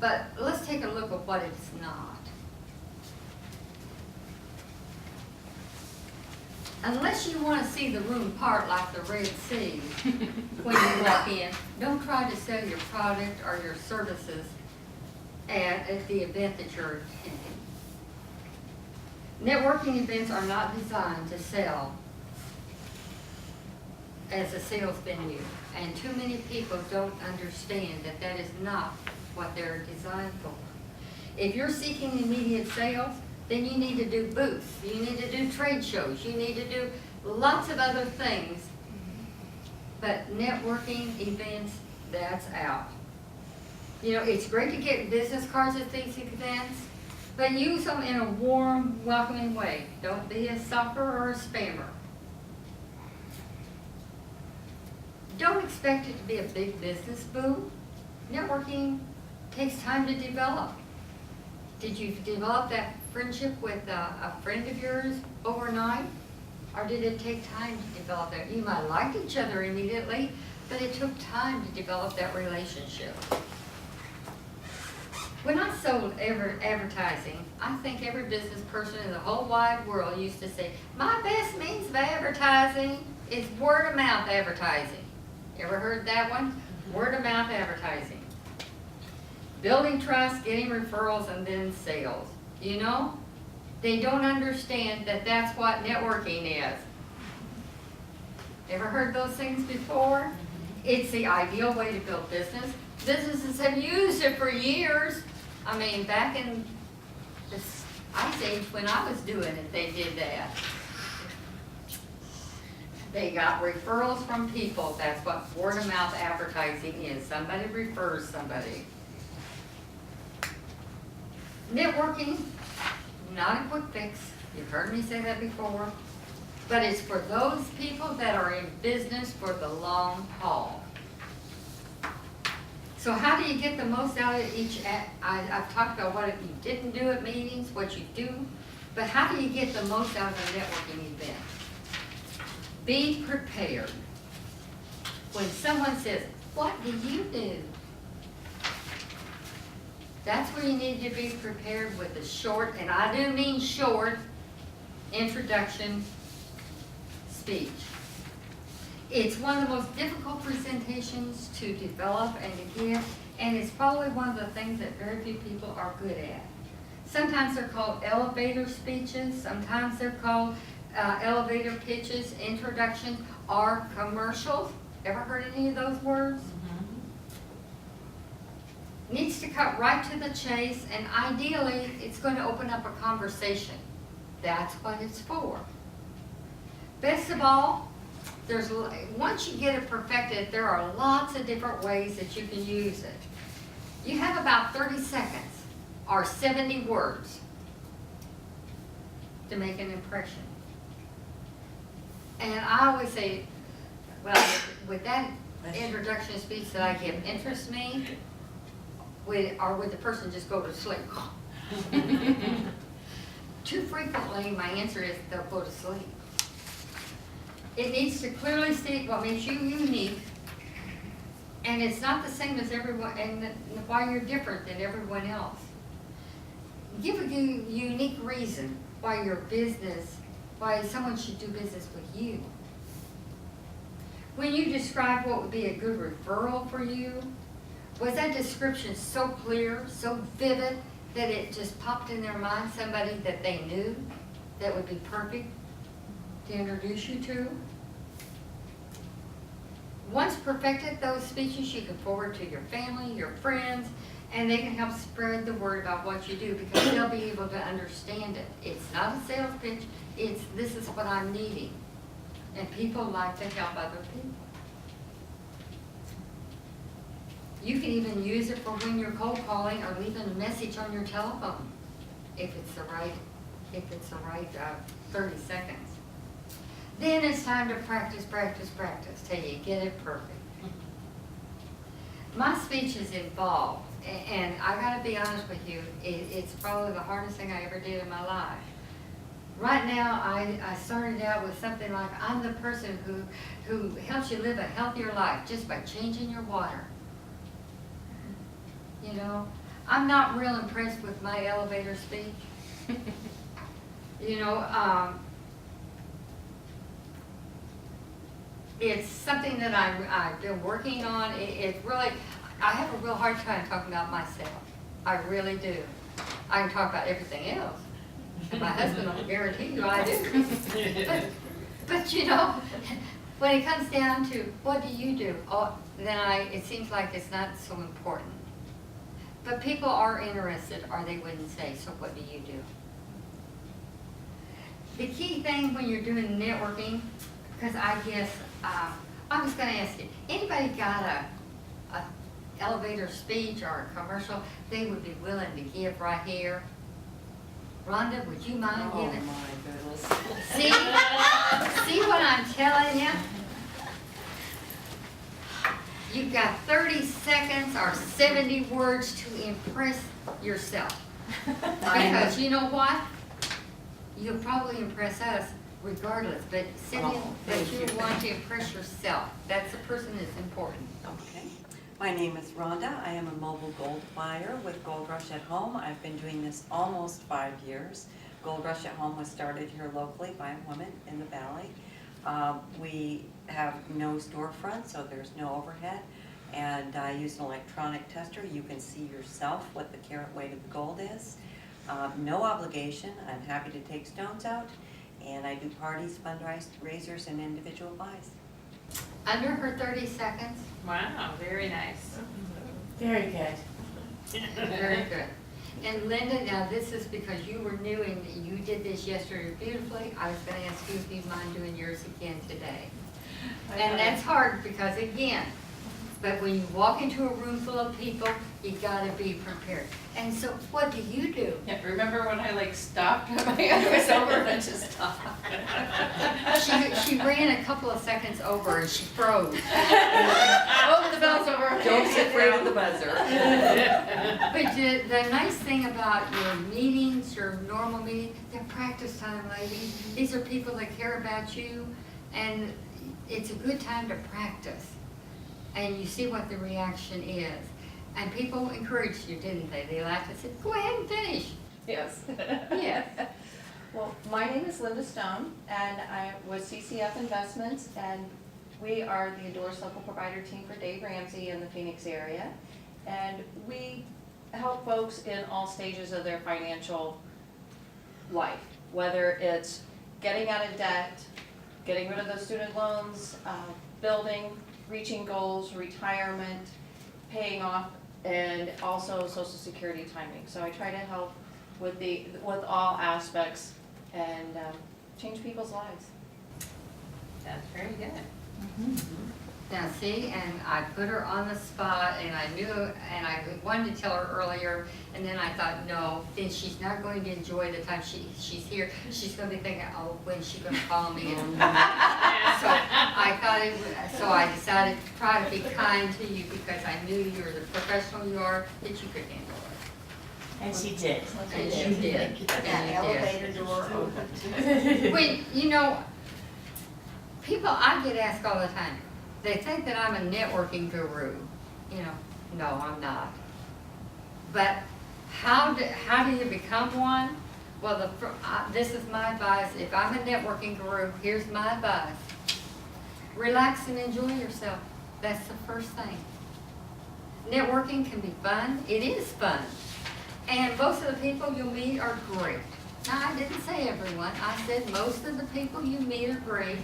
[SPEAKER 2] but let's take a look at what it's not. Unless you want to see the room part like the Red Sea when you walk in, don't try to sell your product or your services at the event that you're attending. Networking events are not designed to sell as a sales venue, and too many people don't understand that that is not what they're designed for. If you're seeking immediate sales, then you need to do booths, you need to do trade shows, you need to do lots of other things. But networking events, that's out. It's great to get business cards at these events, but use them in a warm, welcoming way. Don't be a stalker or a spammer. Don't expect it to be a big business boom. Networking takes time to develop. Did you develop that friendship with a friend of yours overnight? Or did it take time to develop that? You might have liked each other immediately, but it took time to develop that relationship. When I sold advertising, I think every business person in the whole wide world used to say, my best means of advertising is word of mouth advertising. Ever heard that one? Word of mouth advertising. Building trust, getting referrals, and then sales. You know, they don't understand that that's what networking is. Ever heard those things before? It's the ideal way to build business. Businesses have used it for years. I mean, back in this ice age when I was doing it, they did that. They got referrals from people. That's what word of mouth advertising is. Somebody refers somebody. Networking, not a quick fix. You've heard me say that before. But it's for those people that are in business for the long haul. So how do you get the most out of each, I've talked about what you didn't do at meetings, what you do, but how do you get the most out of a networking event? Be prepared. When someone says, what do you do? That's where you need to be prepared with a short, and I do mean short, introduction speech. It's one of the most difficult presentations to develop and to give, and it's probably one of the things that very few people are good at. Sometimes they're called elevator speeches, sometimes they're called elevator pitches, introductions, or commercials. Ever heard any of those words? Needs to cut right to the chase, and ideally, it's going to open up a conversation. That's what it's for. Best of all, once you get it perfected, there are lots of different ways that you can use it. You have about 30 seconds or 70 words to make an impression. And I always say, well, with that introduction speech that I give, interest me, or would the person just go to sleep? Too frequently, my answer is they'll go to sleep. It needs to clearly state what makes you unique, and it's not the same as everyone, and why you're different than everyone else. Give a unique reason why your business, why someone should do business with you. When you describe what would be a good referral for you, was that description so clear, so vivid, that it just popped in their mind somebody that they knew that would be perfect to introduce you to? Once perfected those speeches, you can forward to your family, your friends, and they can help spread the word about what you do because they'll be able to understand it. It's not a sales pitch, it's this is what I'm needing. And people like to help other people. You can even use it for when you're cold calling or leaving a message on your telephone, if it's the right 30 seconds. Then it's time to practice, practice, practice till you get it perfect. My speech is involved, and I gotta be honest with you, it's probably the hardest thing I ever did in my life. Right now, I started out with something like, I'm the person who helps you live a healthier life just by changing your water. You know, I'm not real impressed with my elevator speech. You know, it's something that I've been working on. It really, I have a real hard time talking about myself. I really do. I can talk about everything else. My husband will guarantee you I do. But you know, when it comes down to what do you do, then it seems like it's not so important. But people are interested, or they wouldn't say, so what do you do? The key thing when you're doing networking, because I guess, I was gonna ask you, anybody got a elevator speech or a commercial they would be willing to give right here? Rhonda, would you mind giving?
[SPEAKER 8] Oh my goodness.
[SPEAKER 2] See what I'm telling you? You've got 30 seconds or 70 words to impress yourself. Because you know what? You'll probably impress us regardless, but Cynthia,
[SPEAKER 6] Oh,
[SPEAKER 2] but
[SPEAKER 6] thank
[SPEAKER 2] you
[SPEAKER 6] you.
[SPEAKER 2] want to impress yourself. That's the person that's important.
[SPEAKER 6] Okay. My name is Rhonda. I am a mobile gold buyer with Gold Rush at Home. I've been doing this almost 5 years. Gold Rush at Home was started here locally by a woman in the valley. We have no storefront, so there's no overhead. And I use an electronic tester. You can see yourself what the carat weight of the gold is. No obligation. I'm happy to take stones out. And I do parties, fundraisers, and individual buys.
[SPEAKER 2] Under her 30 seconds,
[SPEAKER 3] Wow, very nice.
[SPEAKER 1] Very good.
[SPEAKER 2] very good. And Linda, now this is because you were new and you did this yesterday beautifully. I was gonna ask you if you'd mind doing yours again today. And that's hard because again, but when you walk into a room full of people, you gotta be prepared. And so what do you do?
[SPEAKER 7] Yeah, remember when I stopped, my I was over and just stopped.
[SPEAKER 2] She ran a couple of seconds over and she froze.
[SPEAKER 7] Oh, the bell's over.
[SPEAKER 8] Don't sit afraid of the buzzer.
[SPEAKER 2] But the nice thing about your meetings, your normal meetings, they're practice time, ladies. These are people that care about you, and it's a good time to practice. And you see what the reaction is. And people encouraged you, didn't they? They laughed and said, go ahead and finish.
[SPEAKER 7] Yes.
[SPEAKER 2] Yes.
[SPEAKER 7] Well, my name is Linda Stone, and I was CCF Investments, and we are the endorsed local provider team for Dave Ramsey in the Phoenix area. And we help folks in all stages of their financial life, whether it's getting out of debt, getting rid of those student loans, building, reaching goals, retirement, paying off, and also Social Security timing. So I try to help with all aspects and change people's lives.
[SPEAKER 3] That's very good.
[SPEAKER 2] Now, see, and I put her on the spot, and I knew, and I wanted to tell her earlier, and then I thought, no, then she's not going to enjoy the time she's here. She's going to be thinking, oh, when's she going to call me? And so I thought so I decided to try to be kind to you because I knew you were the professional you are, that you could handle it.
[SPEAKER 1] And she did.
[SPEAKER 2] And you did.
[SPEAKER 5] That
[SPEAKER 2] And you did.
[SPEAKER 5] elevator door open.
[SPEAKER 2] When, people, I get asked all the time, they think that I'm a networking guru. No, I'm not. But how do you become one? Well, this is my advice. If I'm a networking guru, here's my advice. Relax and enjoy yourself. That's the first thing. Networking can be fun. It is fun. And most of the people you'll meet are great. Now, I didn't say everyone. I said most of the people you meet are great.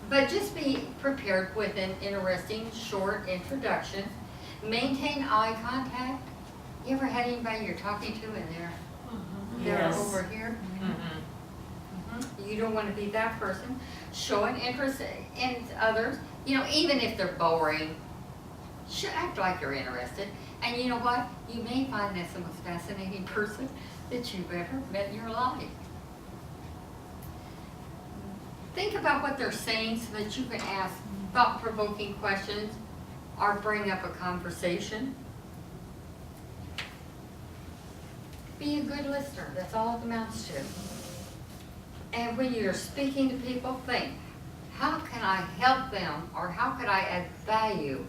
[SPEAKER 2] But just be prepared with an interesting, short introduction. Maintain eye contact. You ever had anybody you're talking to and they're
[SPEAKER 1] Yes.
[SPEAKER 2] over here?
[SPEAKER 3] Mm-hmm.
[SPEAKER 2] You don't want to be that person. Show an interest in others. Even if they're boring, act like you're interested. And you know what? You may find that's the most fascinating person that you've ever met in your life. Think about what they're saying so that you can ask thought-provoking questions or bring up a conversation. Be a good listener. That's all it amounts to. And when you're speaking to people, think, how can I help them or how could I add value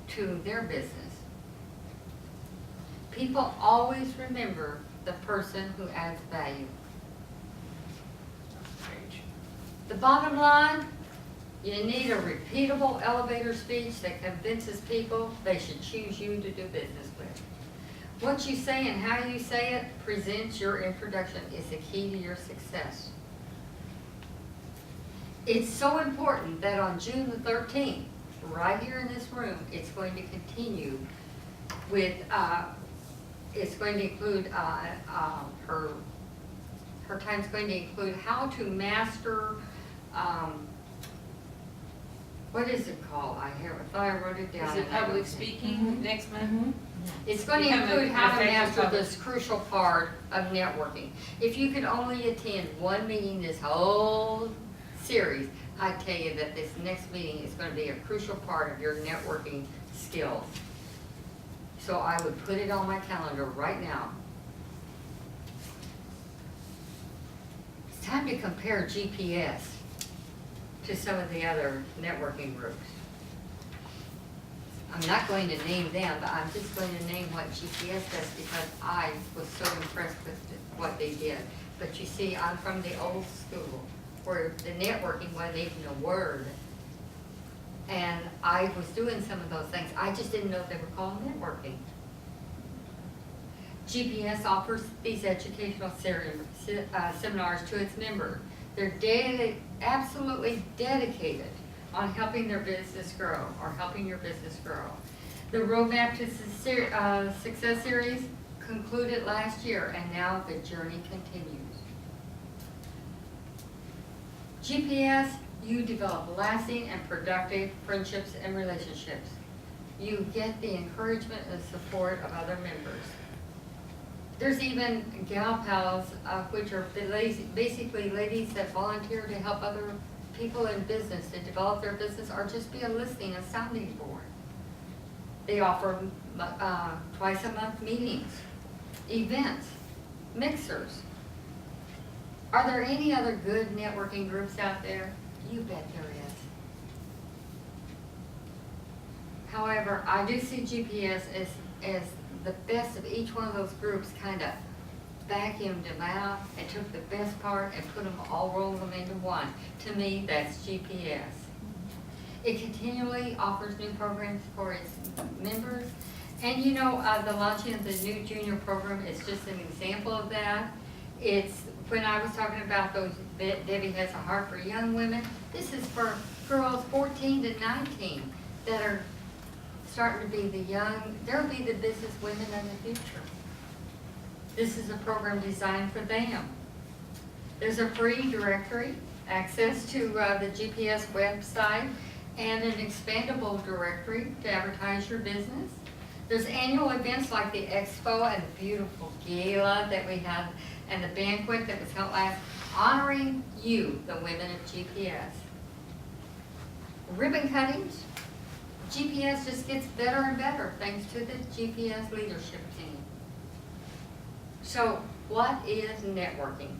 [SPEAKER 2] to their business? People always remember the person who adds value. The bottom line, you need a repeatable elevator speech that convinces people they should choose you to do business with. What you say and how you say it presents your introduction is the key to your success. It's so important that on June the 13th, right here in this room, it's going to continue with, it's going to include, her time's going to include how to master, what is it called? I thought I wrote it down.
[SPEAKER 3] Is it
[SPEAKER 2] and I don't
[SPEAKER 3] public
[SPEAKER 2] think-
[SPEAKER 3] speaking next month?
[SPEAKER 2] It's going to
[SPEAKER 3] Become
[SPEAKER 2] include how to
[SPEAKER 3] effective
[SPEAKER 2] master
[SPEAKER 3] public-
[SPEAKER 2] this crucial part of networking. If you could only attend one meeting this whole series, I tell you that this next meeting is going to be a crucial part of your networking skills. So I would put it on my calendar right now time to compare GPS to some of the other networking groups. I'm not going to name them, but I'm just going to name what GPS does because I was so impressed with what they did. But you see, I'm from the old school where the networking wasn't even a word. And I was doing some of those things. I just didn't know they were called networking. GPS offers these educational seminars to its members. They're absolutely dedicated on helping their business grow or helping your business grow. The Roadmap to Success series concluded last year and now the journey continues. GPS, you develop lasting and productive friendships and relationships. You get the encouragement and support of other members. There's even gal pals, which are basically ladies that volunteer to help other people in business to develop their business or just be a listening, a sounding board. They offer twice a month meetings, events, mixers. Are there any other good networking groups out there? You bet there is. However, I do see GPS as the best of each one of those groups kind of vacuumed them out and took the best part and put them all, rolled them into one. To me, that's GPS. It continually offers new programs for its members. And you know, the launching of the new junior program is just an example of that. It's, when I was talking about those, Debbie has a heart for young women, this is for girls 14 to 19 that are starting to be the young, they'll be the business women in the future. This is a program designed for them. There's a free directory, access to the GPS website, and an expandable directory to advertise your business. There's annual events like the expo and the beautiful gala that we had, and the banquet that was held last, honoring you, the women of GPS. Ribbon cuttings. GPS just gets better and better thanks to the GPS leadership team. So what is networking?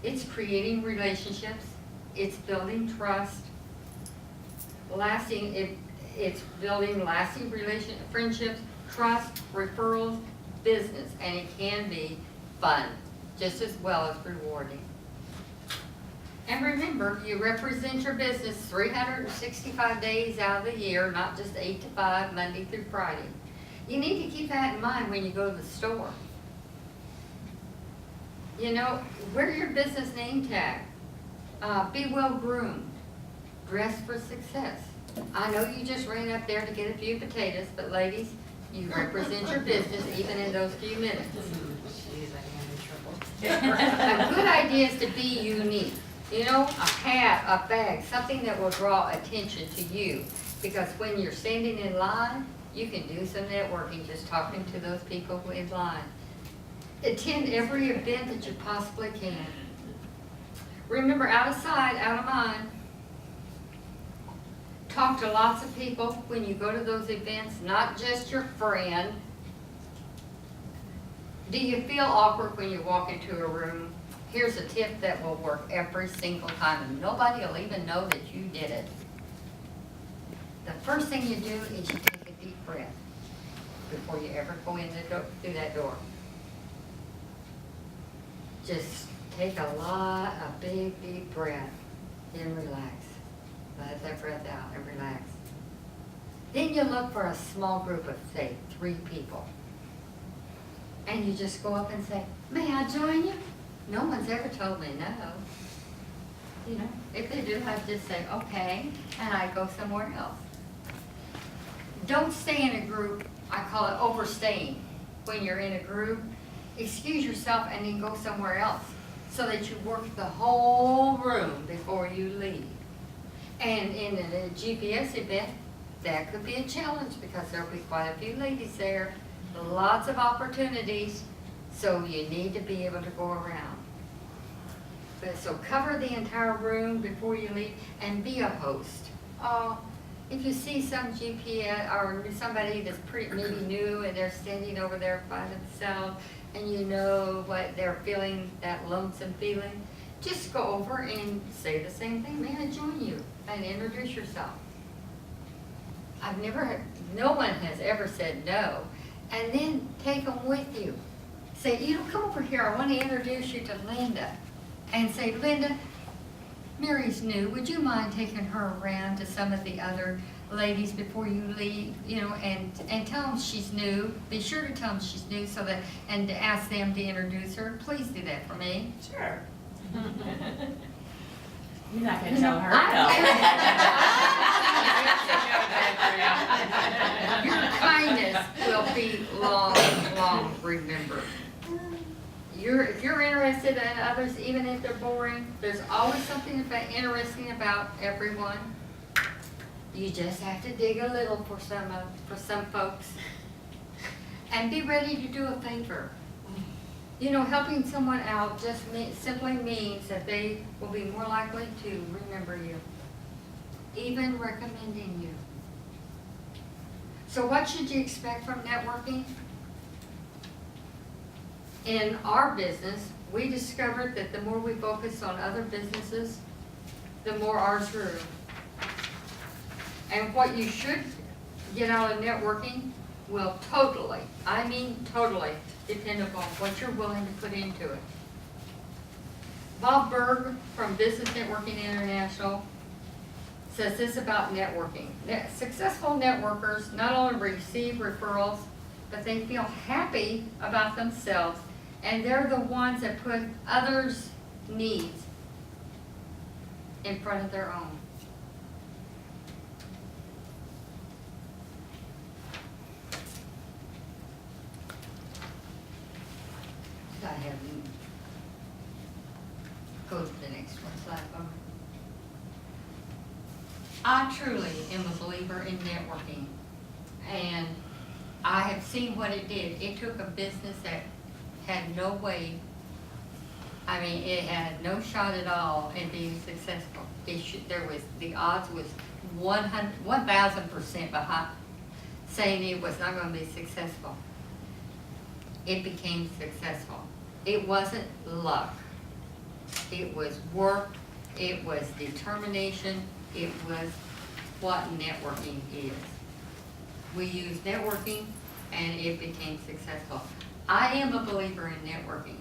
[SPEAKER 2] It's creating relationships, it's building trust, it's building lasting friendships, trust, referrals, business, and it can be fun, just as well as rewarding. And remember, you represent your business 365 days out of the year, not just 8 to 5, Monday through Friday. You need to keep that in mind when you go to the store. You know, wear your business name tag. Be well groomed. Dress for success. I know you just ran up there to get a few potatoes, but ladies, you represent your business even in those few minutes. A good idea is to be unique. You know, a hat, a bag, something that will draw attention to you. Because when you're standing in line, you can do some networking just talking to those people in line. Attend every event that you possibly can. Remember, out of sight, out of mind. Talk to lots of people when you go to those events, not just your friend. Do you feel awkward when you walk into a room? Here's a tip that will work every single time, and nobody will even know that you did it. The first thing you do is you take a deep breath before you ever go in through that door. Just take a big, deep breath, then relax. Let that breath out and relax. Then you look for a small group of, say, 3 people. And you just go up and say, may I join you? No one's ever told me no. You know, if they do, I just say, okay, and I go somewhere else. Don't stay in a group, I call it overstaying. When you're in a group, excuse yourself and then go somewhere else so that you work the whole room before you leave. And in a GPS event, that could be a challenge because there'll be quite a few ladies there, lots of opportunities, so you need to be able to go around. But so cover the entire room before you leave and be a host. If you see some GPS or somebody that's maybe new and they're standing over there by themselves, and you know what they're feeling, that lonesome feeling, just go over and say the same thing, may I join you, and introduce yourself. I've never had, no one has ever said no, and then take them with you. Say, you know, come over here, I want to introduce you to Linda. And say, Linda, Mary's new, would you mind taking her around to some of the other ladies before you leave, you know, and tell them she's new. Be sure to tell them she's new so that, and to ask them to introduce her. Please do that for me.
[SPEAKER 1] Sure. You're not gonna tell her
[SPEAKER 2] Your kindness will be long, long remembered. If you're interested in others, even if they're boring, there's always something interesting about everyone. You just have to dig a little for some folks. And be ready to do a favor. You know, helping someone out just simply means that they will be more likely to remember you, even recommending you. So what should you expect from networking? In our business, we discovered that the more we focus on other businesses, the more ours grew. And what you should get out of networking will totally, I mean totally, depend upon what you're willing to put into it. Bob Berg from Business Networking International says this about networking. Successful networkers not only receive referrals, but they feel happy about themselves, and they're the ones that put others' needs in front of their own. I have you go to the next one, slide over. I truly am a believer in networking, and I have seen what it did. It took a business that had no way, I mean, it had no shot at all in being successful. The odds was 1,000% behind saying it was not going to be successful. It became successful. It wasn't luck. It was work. It was determination. It was what networking is. We used networking and it became successful. I am a believer in networking,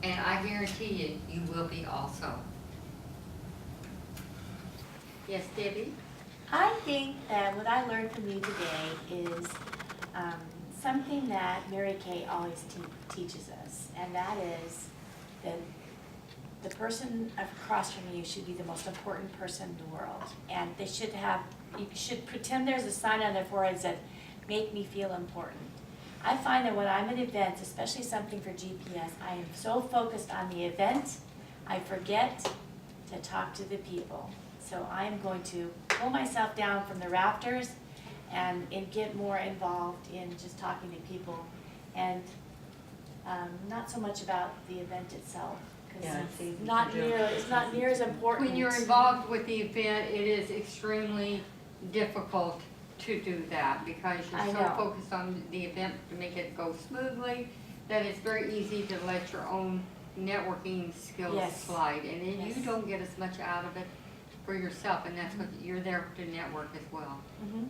[SPEAKER 2] and I guarantee you, you will be also. Yes, Debbie?
[SPEAKER 1] I think that what I learned from you today is something that Mary Kay always teaches us, and that is that the person across from you should be the most important person in the world. And they should have, you should pretend there's a sign on their foreheads that make me feel important. I find that when I'm at events, especially something for GPS, I am so focused on the event, I forget to talk to the people. So I'm going to pull myself down from the rafters and get more involved in just talking to people, and not so much about the event itself, because
[SPEAKER 6] Yeah,
[SPEAKER 1] it's not near as important.
[SPEAKER 2] When you're involved with the event, it is extremely difficult to do that because
[SPEAKER 1] I
[SPEAKER 2] you're so
[SPEAKER 1] know.
[SPEAKER 2] focused on the event to make it go smoothly that it's very easy to let your own networking skills
[SPEAKER 1] Yes.
[SPEAKER 2] slide, and then
[SPEAKER 1] Yes.
[SPEAKER 2] you don't get as much out of it for yourself, and that's what you're there to network as well.
[SPEAKER 1] Mhm.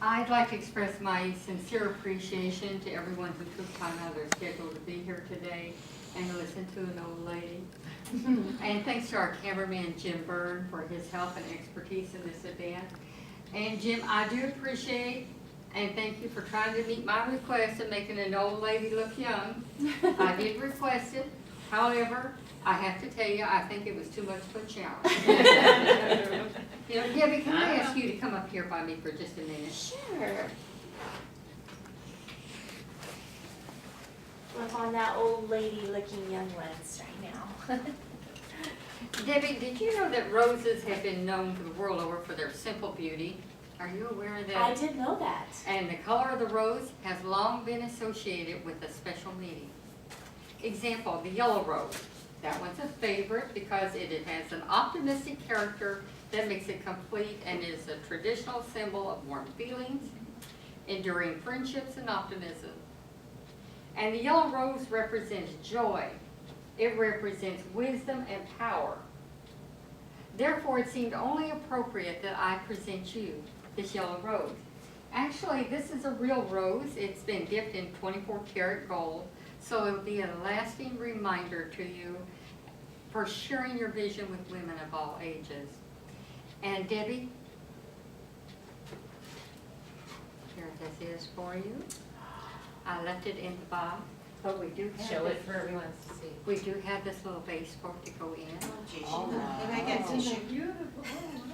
[SPEAKER 2] I'd like to express my sincere appreciation to everyone who took time out of their schedule to be here today and listen to an old lady. And thanks to our cameraman Jim Byrne for his help and expertise in this event. And Jim, I do appreciate and thank you for trying to meet my request of making an old lady look young. I did request it. However, I have to tell you, I think it was too much of a challenge. You know, Debbie, can I ask you to come up here by me for just a minute?
[SPEAKER 1] Sure. Flip on that old lady looking young lens right now.
[SPEAKER 2] Debbie, did you know that roses have been known the world over for their simple beauty? Are you aware of that?
[SPEAKER 1] I did know that.
[SPEAKER 2] And the color of the rose has long been associated with a special meaning. Example, the yellow rose. That one's a favorite because it has an optimistic character that makes it complete and is a traditional symbol of warm feelings, enduring friendships, and optimism. And the yellow rose represents joy. It represents wisdom and power. Therefore, it seemed only appropriate that I present you this yellow rose. Actually, this is a real rose. It's been dipped in 24 karat gold, so it'll be a lasting reminder to you for sharing your vision with women of all ages. And Debbie, here this is for you. I left it in the box, but we do have
[SPEAKER 3] Show
[SPEAKER 2] this,
[SPEAKER 3] it for everyone to see.
[SPEAKER 2] we do have this little vase for it to go in.
[SPEAKER 5] Oh, can I get tissue?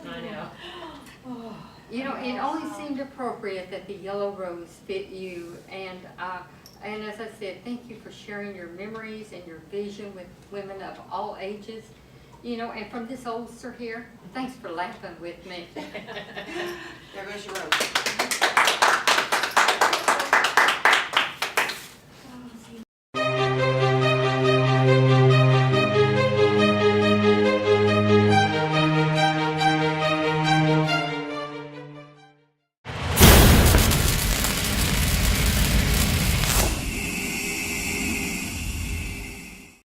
[SPEAKER 3] I know.
[SPEAKER 2] You know, it only seemed appropriate that the yellow rose fit you, and as I said, thank you for sharing your memories and your vision with women of all ages. You know, and from this oldster here, thanks for laughing with me.
[SPEAKER 5] There goes your rose.